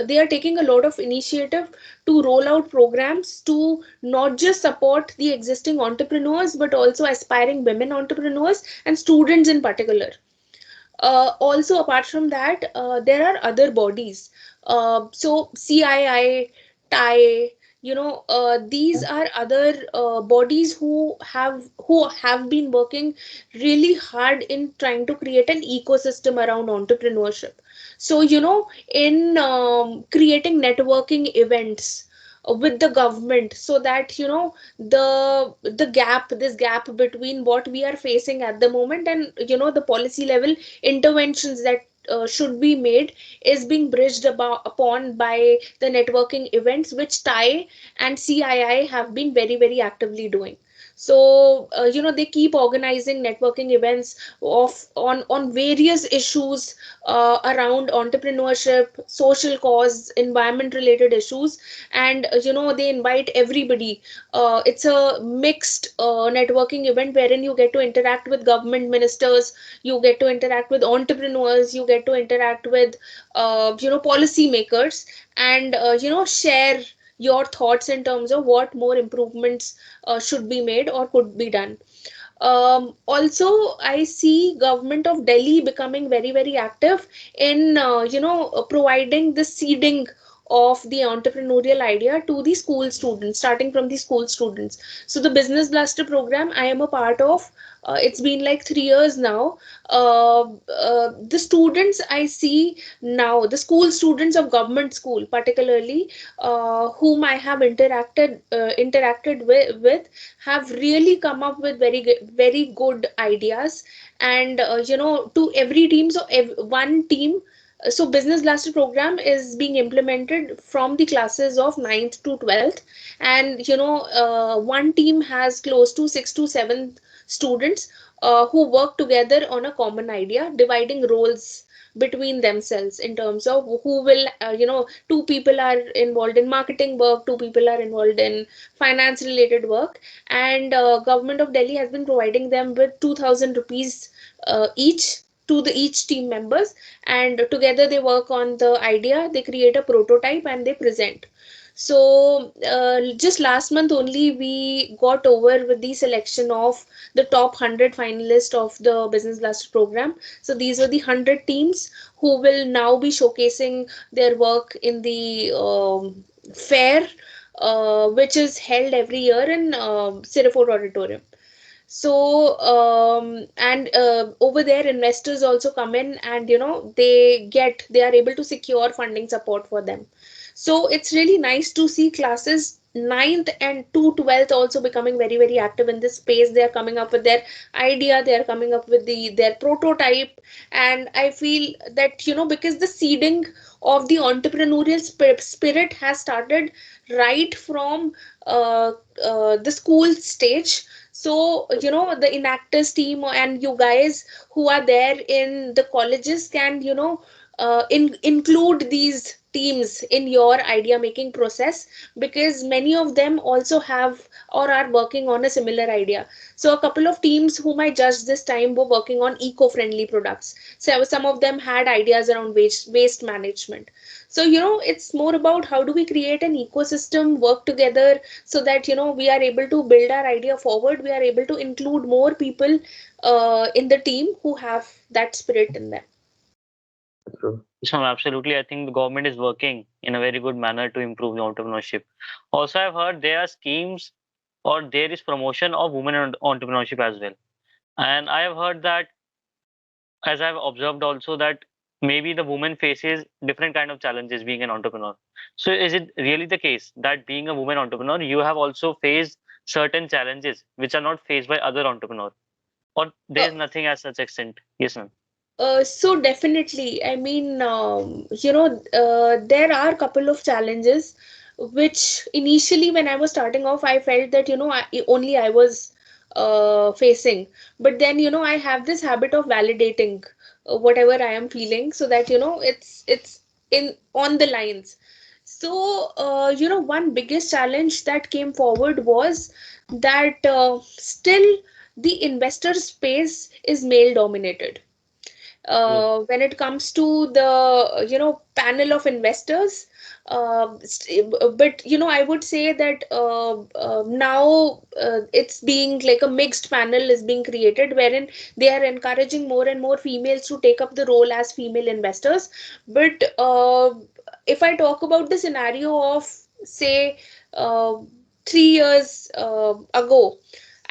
they are taking a lot of initiative to roll out programs to not just support the existing entrepreneurs but also aspiring women entrepreneurs and students in particular. Also, apart from that, there are other bodies. So CII, TIE, these are other bodies who have been working really hard in trying to create an ecosystem around entrepreneurship. So, in creating networking events with the government, so that this gap between what we are facing at the moment and the policy level interventions that should be made is being bridged upon by the networking events which TIE and CII have been very, very actively doing. So they keep organizing networking events on various issues around entrepreneurship, social cause, environment related issues, and they invite everybody. It's a mixed networking event wherein you get to interact with government ministers, you get to interact with entrepreneurs, you get to interact with policy makers, and share your thoughts in terms of what more improvements should be made or could be done. Also, I see government of Delhi becoming very, very active in providing the seeding of the entrepreneurial idea to the school students, starting from the school students. So the Business Blaster program I am a part of, it's been like 3 years now. The students I see now, the school students of government school particularly, whom I have interacted with, have really come up with very good ideas. And to every team, so one team, so Business Blaster program is being implemented from the classes of 9th to 12th, and one team has close to 6 to 7 students who work together on a common idea, dividing roles between themselves in terms of who will, two people are involved in marketing work, two people are involved in finance related work, and government of Delhi has been providing them with 2000 rupees each to the each team members, and together they work on the idea, they create a prototype and they present. So just last month only we got over with the selection of the top 100 finalists of the Business Blaster program. So these are the 100 teams who will now be showcasing their work in the fair, which is held every year in Sirifort Auditorium. So and over there investors also come in, and they are able to secure funding support for them. So it's really nice to see classes ninth and to 12th also becoming very very active in this space. They are coming up with their idea, they are coming up with their prototype. And I feel that, because the seeding of the entrepreneurial spirit has started right from uh, the school stage. So, the enactors team and you guys who are there in the colleges can, include these teams in your idea making process, because many of them also have or are working on a similar idea. So a couple of teams whom I judged this time were working on eco-friendly products. So some of them had ideas around waste management. So, it's more about how do we create an ecosystem, work together, so that, we are able to build our idea forward. We are able to include more people in the team who have that spirit in them. That's true. So absolutely, I think the government is working in a very good manner to improve the entrepreneurship. Also, I've heard there are schemes or there is promotion of women entrepreneurship as well. And I have heard that, as I've observed also, that maybe the woman faces different kind of challenges being an entrepreneur. So is it really the case that being a woman entrepreneur, you have also faced certain challenges which are not faced by other entrepreneurs? Or there Uh, is nothing as such extent? Yes, ma'am. so definitely, I mean, there are a couple of challenges which initially when I was starting off, I felt that, only I was facing. But then, I have this habit of validating whatever I am feeling, so that, it's in on the lines. So, one biggest challenge that came forward was that still the investor space is male dominated Yes. when it comes to the panel of investors. But I would say that now it's being like a mixed panel is being created, wherein they are encouraging more and more females to take up the role as female investors. But if I talk about the scenario of, say, uh, 3 years ago,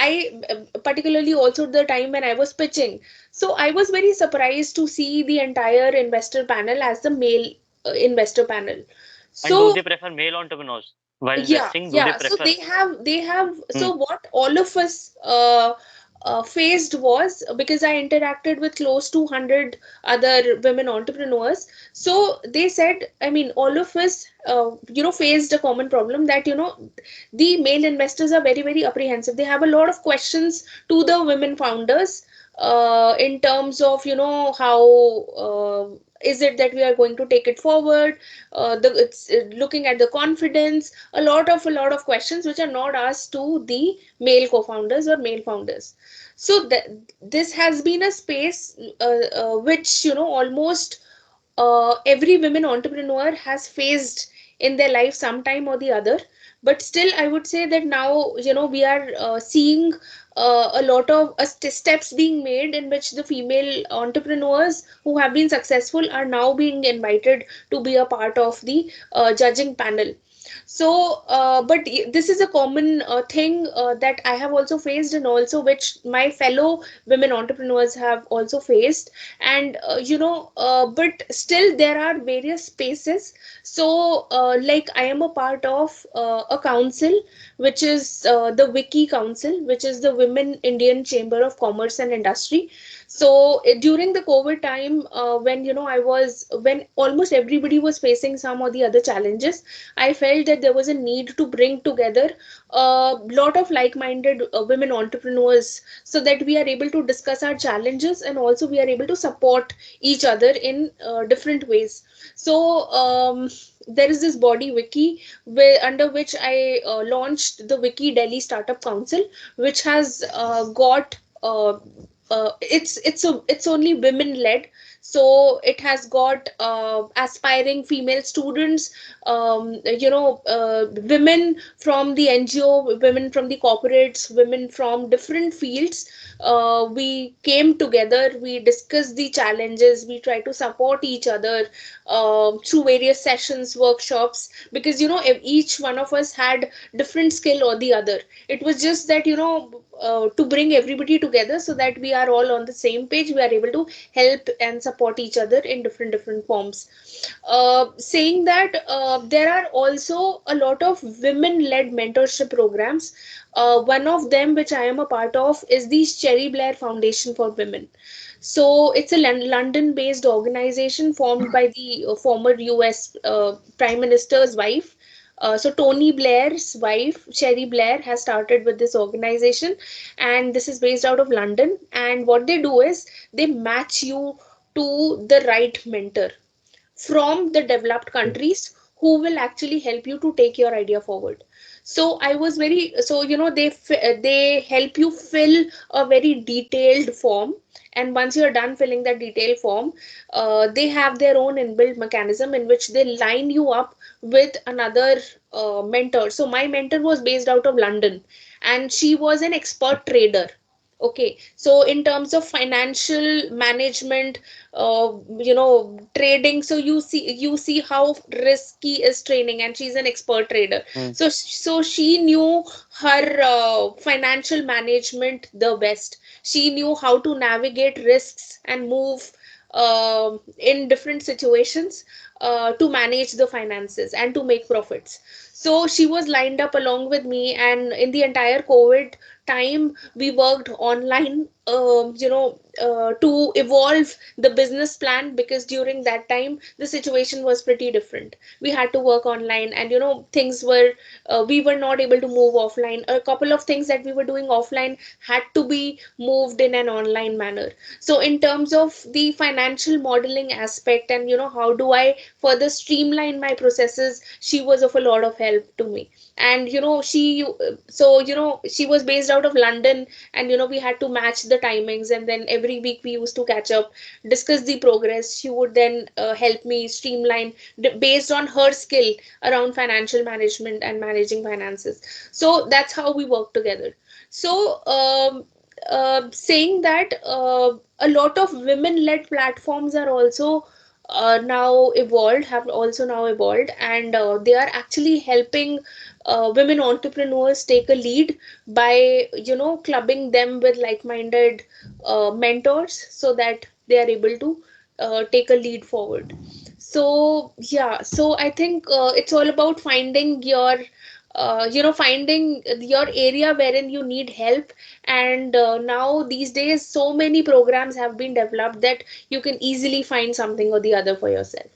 I particularly also the time when I was pitching, so I was very surprised to see the entire investor panel as the male investor panel. And do So they prefer male entrepreneurs while yeah, investing? Do they yeah. So prefer? they have. Hmm. So what all of us faced was, because I interacted with close to 100 other women entrepreneurs. So they said, I mean, all of us, faced a common problem that, the male investors are very, very apprehensive. They have a lot of questions to the women founders in terms of, how is it that we are going to take it forward, it's looking at the confidence, a lot of questions which are not asked to the male co-founders or male founders. So this has been a space which, almost every women entrepreneur has faced in their life sometime or the other. But still I would say that now, we are seeing a lot of steps being made in which the female entrepreneurs who have been successful are now being invited to be a part of the judging panel. So but this is a common thing that I have also faced, and also which my fellow women entrepreneurs have also faced. And but still there are various spaces. So like I am a part of a council which is the Wiki Council, which is the Women Indian Chamber of Commerce and Industry. So during the COVID time, when when almost everybody was facing some or the other challenges, I felt that there was a need to bring together a lot of like-minded women entrepreneurs, so that we are able to discuss our challenges and also we are able to support each other in different ways. So there is this body Wiki, under which I launched the Wiki Delhi Startup Council, which has got it's only women led. So it has got aspiring female students, women from the NGO, women from the corporates, women from different fields. We came together, we discussed the challenges, we try to support each other through various sessions, workshops, because each one of us had different skill or the other. It was just that, to bring everybody together so that we are all on the same page, we are able to help and support each other in different forms. Saying that there are also a lot of women-led mentorship programs. One of them, which I am a part of, is the Cherry Blair Foundation for Women. So it's a London-based organization formed by the former US Prime Minister's wife. So Tony Blair's wife, Cherry Blair, has started with this organization, and this is based out of London. And what they do is they match you to the right mentor from the developed countries who will actually help you to take your idea forward. So I was very, so they help you fill a very detailed form, and once you're done filling that detailed form, they have their own inbuilt mechanism in which they line you up with another mentor. So my mentor was based out of London, and she was an expert trader. Okay, so in terms of financial management, trading, so you see how risky is trading, and she's an expert trader. Mm. So she knew her financial management the best. She knew how to navigate risks and move in different situations to manage the finances and to make profits. So she was lined up along with me, and in the entire COVID time we worked online, to evolve the business plan, because during that time the situation was pretty different. We had to work online, and things were, we were not able to move offline. A couple of things that we were doing offline had to be moved in an online manner. So in terms of the financial modeling aspect, and how do I further streamline my processes, she was of a lot of help to me. And she was based out of London, and we had to match the timings, and then every week we used to catch up, discuss the progress. She would then help me streamline based on her skill around financial management and managing finances. So that's how we work together. So saying that a lot of women-led platforms are also have also now evolved, and they are actually helping women entrepreneurs take a lead by clubbing them with like-minded mentors, so that they are able to take a lead forward. So yeah, so I think it's all about finding your area wherein you need help. And now these days so many programs have been developed that you can easily find something or the other for yourself.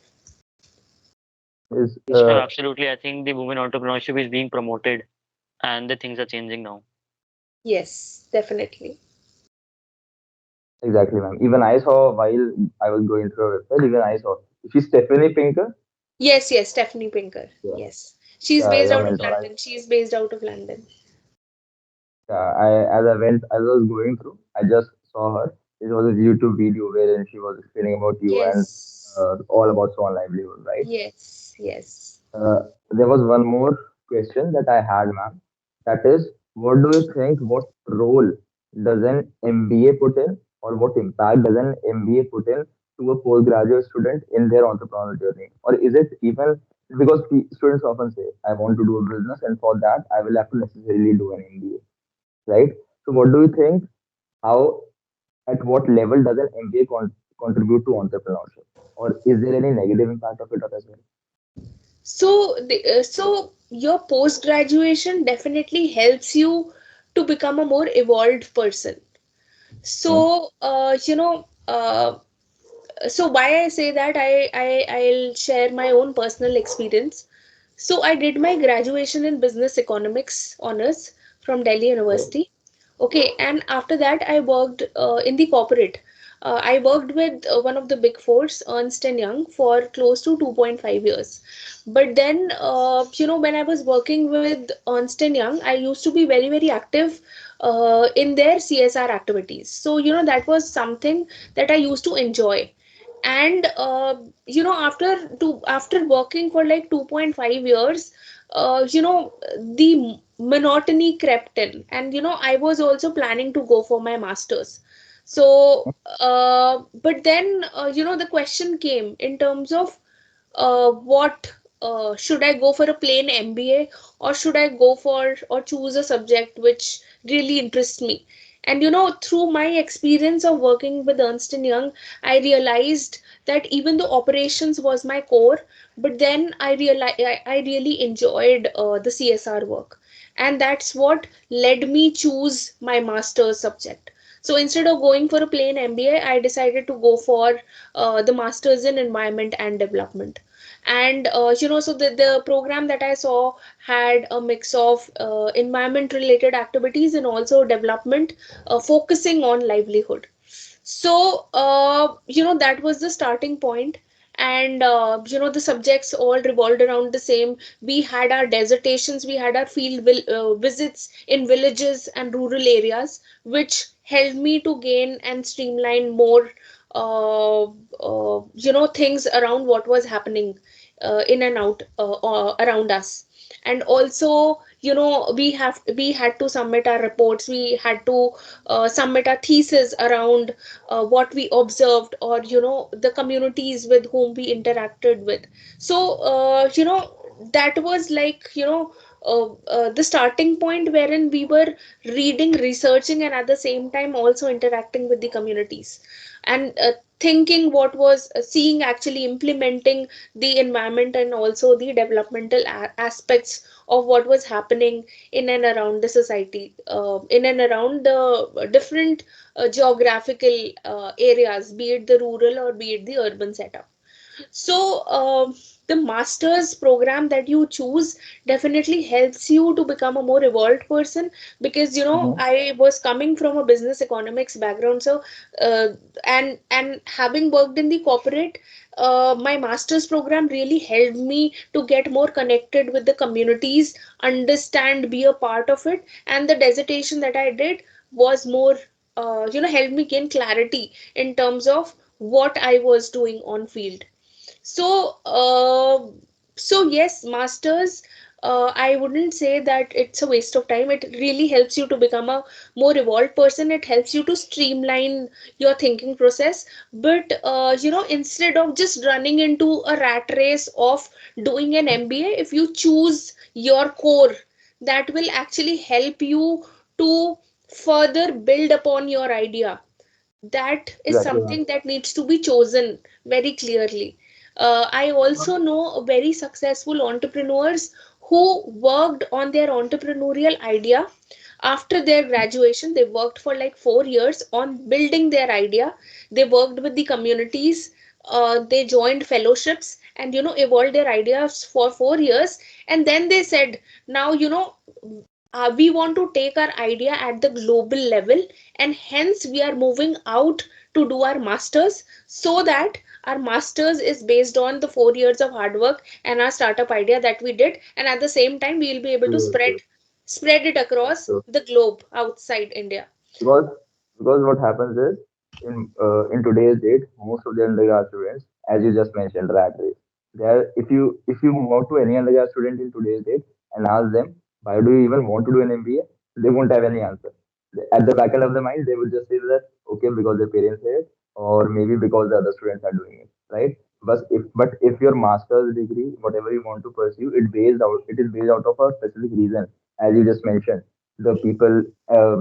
Is Yes, ma'am, absolutely. I think the women entrepreneurship is being promoted and the things are changing now. Yes, definitely. exactly, ma'am. Even I saw while I was going through her website. Even I saw she's Stephanie Pinker. Yes, Stephanie Pinker. Yeah, Yes, she's yeah, based your out of mentor. London. She is based out of London. I as I was going through, I just saw her. It was a YouTube video wherein she was explaining about you and Yes, all about Swan Livelihood, right? yes. Uh, there was one more question that I had, ma'am. That is, what do you think? What role does an MBA put in, or what impact does an MBA put in to a postgraduate student in their entrepreneurial journey? Or is it even because students often say, I want to do a business, and for that, I will have to necessarily do an MBA, right? So, what do you think? How, at what level does an MBA contribute to entrepreneurship? Or is there any negative impact of it as well? So your post graduation definitely helps you to become a more evolved person. Hmm? So so why I say that, I'll share my own personal experience. So I did my graduation in business economics honors from Delhi Right. University. Okay, and after that I worked in the corporate. I worked with one of the big fours, Ernst and Young, for close to 2.5 years. But then, when I was working with Ernst and Young, I used to be very active in their CSR activities. So, that was something that I used to enjoy. And after working for like 2.5 years, the monotony crept in, and I was also planning to go for my masters. So but then the question came in terms of what should I go for a plain MBA, or should I go for or choose a subject which really interests me. And through my experience of working with Ernst and Young, I realized that even though operations was my core, but then I realized I really enjoyed the CSR work, and that's what led me choose my master's subject. So instead of going for a plain MBA, I decided to go for the master's in environment and development. And so the program that I saw had a mix of environment related activities and also development, focusing on livelihood. So that was the starting point. And the subjects all revolved around the same. We had our dissertations, we had our visits in villages and rural areas, which helped me to gain and streamline more things around what was happening in and out around us. And also we had to submit our reports, we had to submit our thesis around what we observed, or the communities with whom we interacted with. So that was like the starting point, wherein we were reading, researching, and at the same time also interacting with the communities, and thinking what was seeing, actually implementing the environment and also the developmental aspects of what was happening in and around the society, in and around the different geographical areas, be it the rural or be it the urban setup. So, the master's program that you choose definitely helps you to become a more evolved person, because Mm-hmm. I was coming from a business economics background. So, uh, and having worked in the corporate, my master's program really helped me to get more connected with the communities, understand, be a part of it, and the dissertation that I did was more, helped me gain clarity in terms of what I was doing on field. So, yes, masters. I wouldn't say that it's a waste of time. It really helps you to become a more evolved person. It helps you to streamline your thinking process. But instead of just running into a rat race of doing an MBA, if you choose your core, that will actually help you to further build upon your idea. That is Exactly, ma'am. something that needs to be chosen very clearly. I also know very successful entrepreneurs who worked on their entrepreneurial idea after their graduation. They worked for like 4 years on building their idea. They worked with the communities. They joined fellowships and evolved their ideas for 4 years. And then they said, now we want to take our idea at the global level, and hence we are moving out to do our masters, so that our masters is based on the 4 years of hard work and our startup idea that we did, and at the same time we will be able to True, true. spread it That's across true. the globe outside India. Because what happens is in today's date, most of the undergrad students, as you just mentioned, rat race. They are, if you walk to any undergrad student in today's date and ask them why do you even want to do an MBA, they won't have any answer. At the back end of the mind, they will just say that okay, because their parents say it, or maybe because the other students are doing it, right? But if your master's degree, whatever you want to pursue, it is based out of a specific reason, as you just mentioned. The people,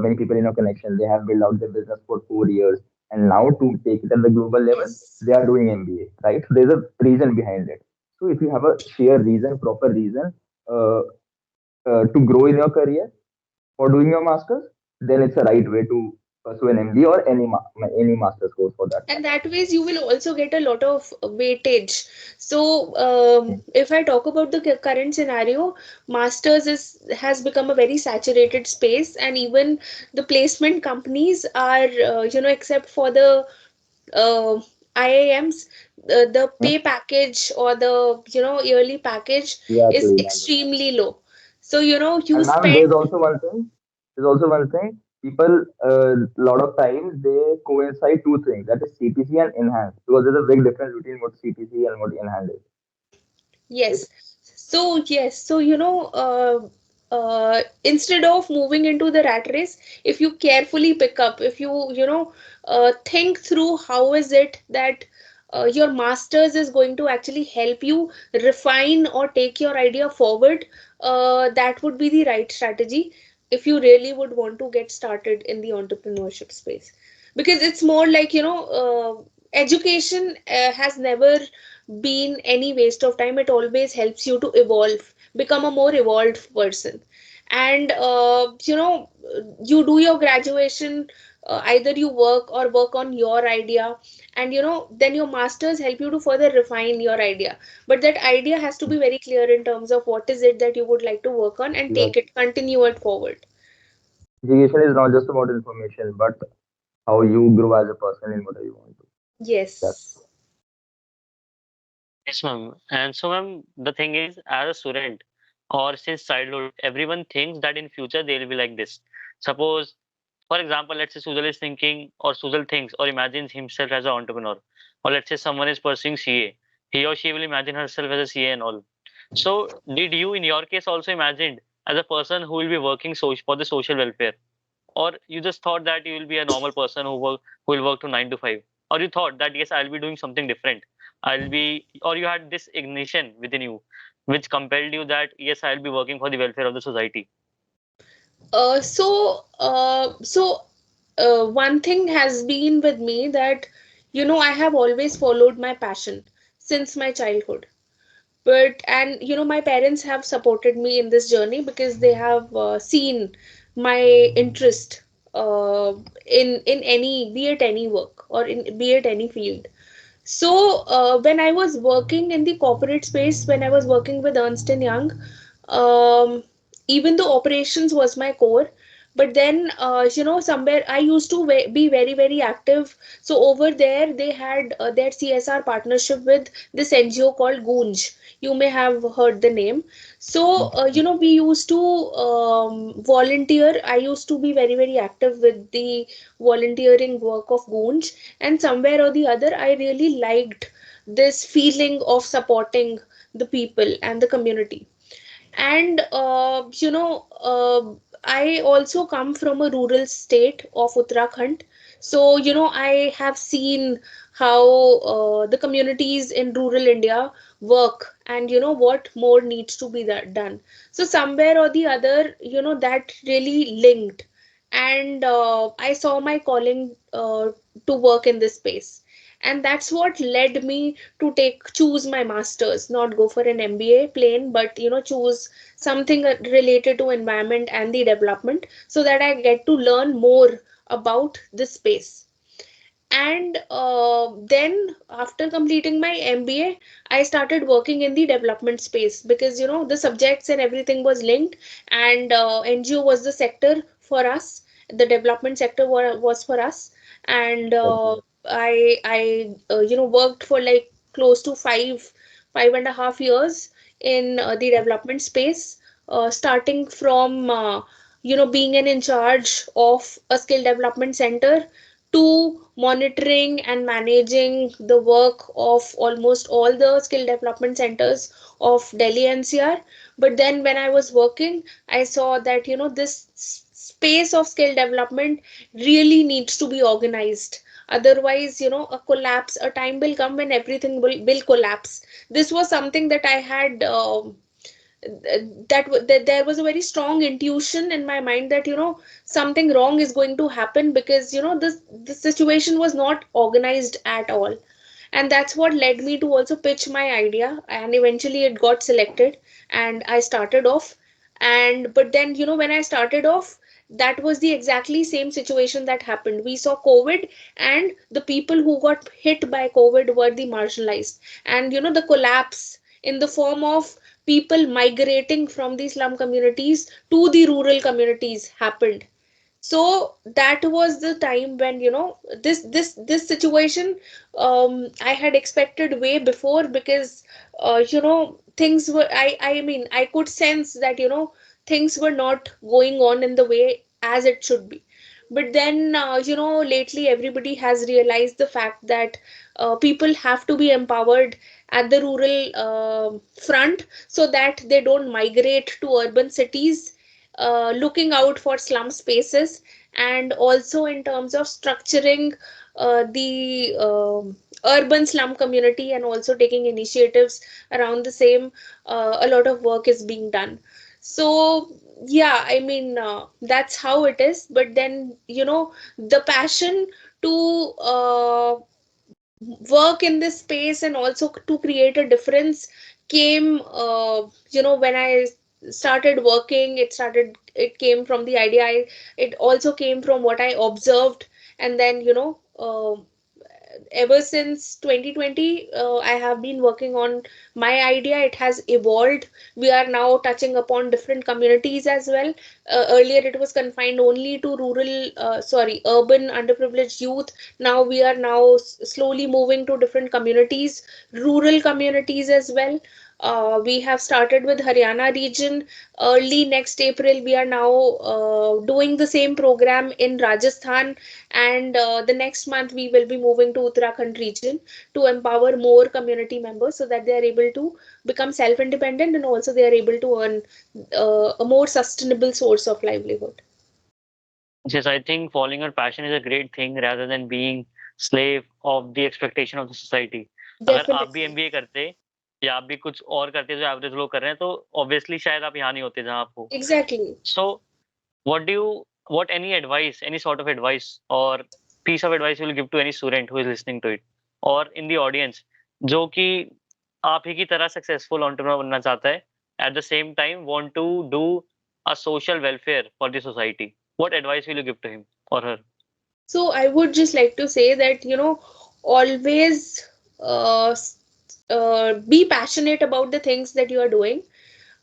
many people in your connection, they have built out their business for 4 years, and now to take it at the global level, Yes. they are doing MBA, right? So there's a reason behind it. So if you have a sheer reason, proper reason, uh, to grow in your career for doing your masters, then it's a right way to pursue an MBA or any master's course for that And matter. that ways you will also get a lot of weightage. So if I talk about the current scenario, masters is has become a very saturated space, and even the placement companies are except for the uh, IIMs, the Hmm? pay package or the yearly package is Exactly, exactly. extremely low. So you And ma'am, there's spend. also one thing. There's also one thing. People, a lot of times, they coincide two things. That is CPC and enhanced. Because there's a big difference between what CPC and what enhanced is, right? Yes. So, yes. So, instead of moving into the rat race, if you carefully pick up, if you think through how is it that your master's is going to actually help you refine or take your idea forward, that would be the right strategy. if you really would want to get started in the entrepreneurship space, because it's more like, education has never been any waste of time. It always helps you to evolve, become a more evolved person. And you do your graduation, either you work or work on your idea, and then your masters help you to further refine your idea. But that idea has to be very clear in terms of what is it that you would like to work on, and take Like it, continue it forward. education is not just about information, but how you grow as a person in whatever you want to. That's Yes. Yes, ma'am. And so, ma'am, the thing is, as a student or since childhood, everyone thinks that in future they'll be like this. Suppose, for example, let's say Sujal is thinking, or Sujal thinks or imagines himself as an entrepreneur. Or let's say someone is pursuing CA. He or she will imagine herself as a CA and all. So, did you, in your case, also imagined as a person who will be working for the social welfare? Or you just thought that you will be a normal person who will work to 9 to 5? Or you thought that yes, I'll be doing something different. I'll be or you had this ignition within you which compelled you that yes, I'll be working for the welfare of the society. One thing has been with me that, I have always followed my passion since my childhood. But, and my parents have supported me in this journey because they have seen my interest in any, be it any work, or in be it any field. So, when I was working in the corporate space, when I was working with Ernst and Young, um, even though operations was my core, but then, somewhere I used to be very, very active. So over there, they had their CSR partnership with this NGO called Goonj. You may have heard the name. So, we used to volunteer. I used to be very, very active with the volunteering work of Goonj, and somewhere or the other, I really liked this feeling of supporting the people and the community. And I also come from a rural state of Uttarakhand. So, I have seen how the communities in rural India work, and what more needs to be done. So somewhere or the other, that really linked. And I saw my calling to work in this space. And that's what led me to choose my masters, not go for an MBA plain, but choose something related to environment and the development, so that I get to learn more about this space. And then after completing my MBA, I started working in the development space, because the subjects and everything was linked. And NGO was the sector for us. The development sector was for us. And okay. I worked for like close to 5.5 years in the development space, starting from being an in charge of a skill development center, to monitoring and managing the work of almost all the skill development centers of Delhi NCR. But then when I was working, I saw that this space of skill development really needs to be organized. Otherwise, a collapse, a time will come when everything will collapse. This was something that I had that there was a very strong intuition in my mind that something wrong is going to happen, because this situation was not organized at all. And that's what led me to also pitch my idea, and eventually it got selected, and I started off. And but then, when I started off, that was the exactly same situation that happened. We saw COVID, and the people who got hit by COVID were the marginalized. And the collapse in the form of people migrating from the slum communities to the rural communities happened. So that was the time when this situation, I had expected way before, because things were, I mean, I could sense that things were not going on in the way as it should be. But then, lately everybody has realized the fact that people have to be empowered at the rural front, so that they don't migrate to urban cities, looking out for slum spaces. And also in terms of structuring the urban slum community, and also taking initiatives around the same, a lot of work is being done. So yeah, I mean, that's how it is. But then, the passion to work in this space and also to create a difference came, when I started working. It came from the idea. It also came from what I observed. And then, ever since 2020, I have been working on my idea. It has evolved. We are now touching upon different communities as well. Earlier it was confined only to urban underprivileged youth. Now we are now slowly moving to different communities, rural communities as well. We have started with Haryana region. Early next April, we are now doing the same program in Rajasthan, and the next month we will be moving to Uttarakhand region to empower more community members so that they are able to become self-independent, and also they are able to earn a more sustainable source of livelihood. Yes, I think following your passion is a great thing rather than being slave of the expectation of the society. अगर आप भी Definitely. MBA करते या आप भी कुछ और करते जो एवरेज लोग कर रहे हैं तो ऑब्वियसली शायद आप यहाँ नहीं होते जहाँ आप हो. Exactly. So what do you what any advice, any sort of advice or piece of advice you will give to any student who is listening to it or in the audience जो कि आप ही की तरह successful entrepreneur बनना चाहता है at the same time want to do a social welfare for the society, what advice will you give to him or her? So I would just like to say that, always be passionate about the things that you are doing.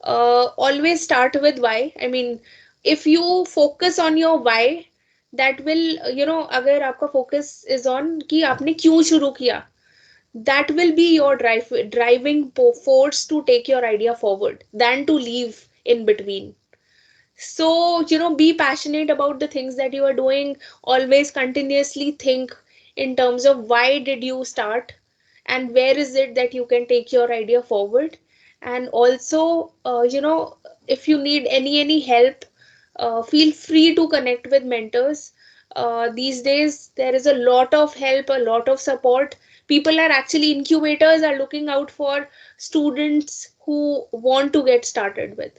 Always start with why. I mean, if you focus on your why, that will, अगर आपका focus is on कि आपने क्यों शुरू किया, that will be your driving force to take your idea forward than to leave in between. So, be passionate about the things that you are doing. Always continuously think in terms of why did you start and where is it that you can take your idea forward. And also, if you need any help, feel free to connect with mentors. These days, there is a lot of help, a lot of support. People are actually, incubators are looking out for students who want to get started with.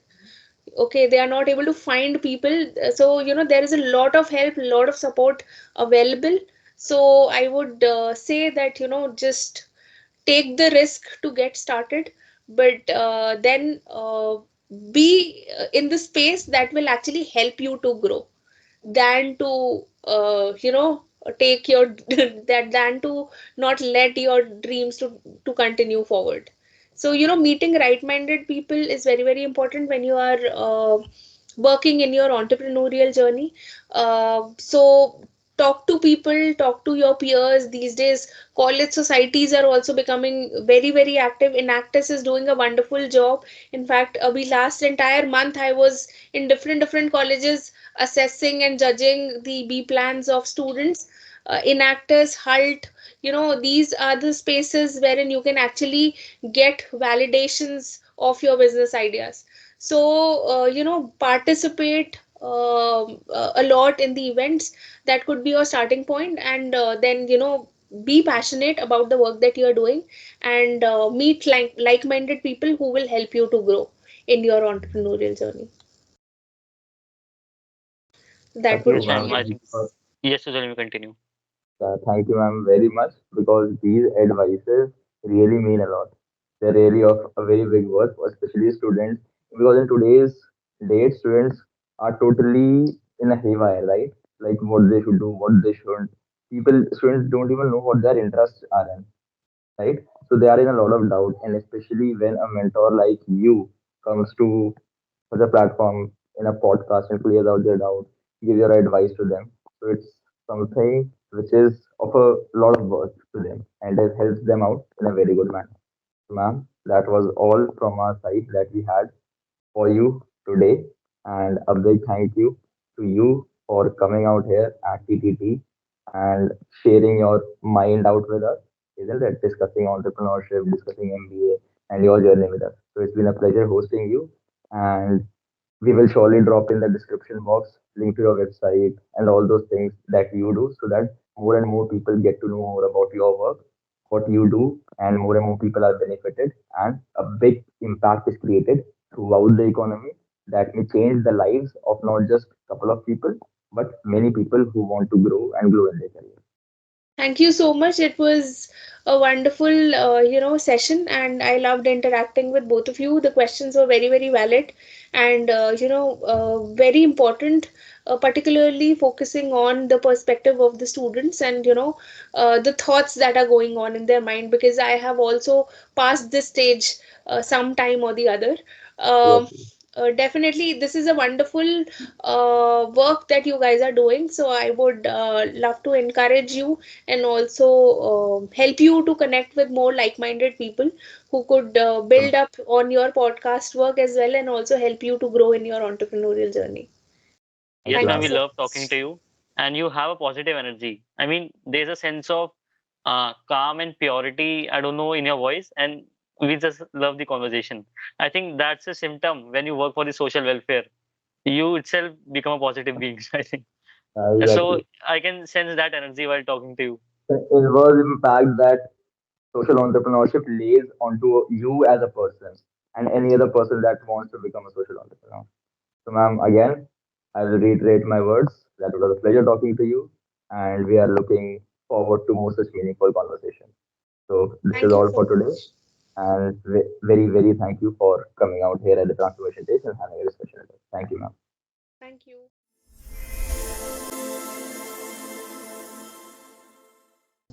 Okay, they are not able to find people. So, there is a lot of help, a lot of support available. So I would say that, just take the risk to get started, but then be in the space that will actually help you to grow, than to take your that than to not let your dreams to continue forward. So, meeting right-minded people is very, very important when you are working in your entrepreneurial journey. So talk to people, talk to your peers. These days, college societies are also becoming very, very active. Enactus is doing a wonderful job. In fact, we last entire month I was in different colleges assessing and judging the B plans of students. Enactus, Halt, these are the spaces wherein you can actually get validations of your business ideas. So, participate a lot in the events. That could be your starting point, and then, be passionate about the work that you are doing, and meet like-minded people who will help you to grow in your entrepreneurial journey. That Thank would you, Yes, be ma'am, ma'am. I it. think yes, so let me continue. Thank you, ma'am, very much because these advices really mean a lot. They're really of a very big worth, especially students, because in today's date, students are totally in a haywire, right? Like what they should do, what they shouldn't. Students don't even know what their interests are in, right? So they are in a lot of doubt, and especially when a mentor like you comes to such a platform in a podcast and clears out their doubt, give your advice to them. So it's something which is of a lot of worth to them and it helps them out in a very good manner. Ma'am, that was all from our side that we had for you today. And a big thank you to you for coming out here at TTT and sharing your mind out with us, isn't it? Discussing entrepreneurship, discussing MBA, and your journey with us. So it's been a pleasure hosting you. And we will surely drop in the description box link to your website and all those things that you do so that more and more people get to know more about your work, what you do, and more people are benefited and a big impact is created throughout the economy that may change the lives of not just a couple of people, but many people who want to grow and grow in their career. Thank you so much. It was a wonderful, session, and I loved interacting with both of you. The questions were very, very valid, and very important. Particularly focusing on the perspective of the students and the thoughts that are going on in their mind, because I have also passed this stage some time or the other. Um, Exactly. Definitely, this is a wonderful work that you guys are doing. So I would love to encourage you and also help you to connect with more like-minded people who could build up on your podcast work as well, and also help you to grow in your entrepreneurial journey. Thank Yes, you, Thank ma'am, you we ma'am. so love talking much. to you, and you have a positive energy. I mean, there's a sense of calm and purity, I don't know, in your voice, and we just love the conversation. I think that's a symptom when you work for the social welfare. You itself become a positive being, I think. Exactly. So I can sense that energy while talking to you. The inverse impact that social entrepreneurship lays onto you as a person and any other person that wants to become a social entrepreneur. So, ma'am, again, I will reiterate my words that it was a pleasure talking to you, and we are looking forward to more such meaningful conversations. So, this is Thank you all so for today, much. and very, very thank you for coming out here at the Transformation Days and having a discussion with us. Thank you, ma'am. Thank you.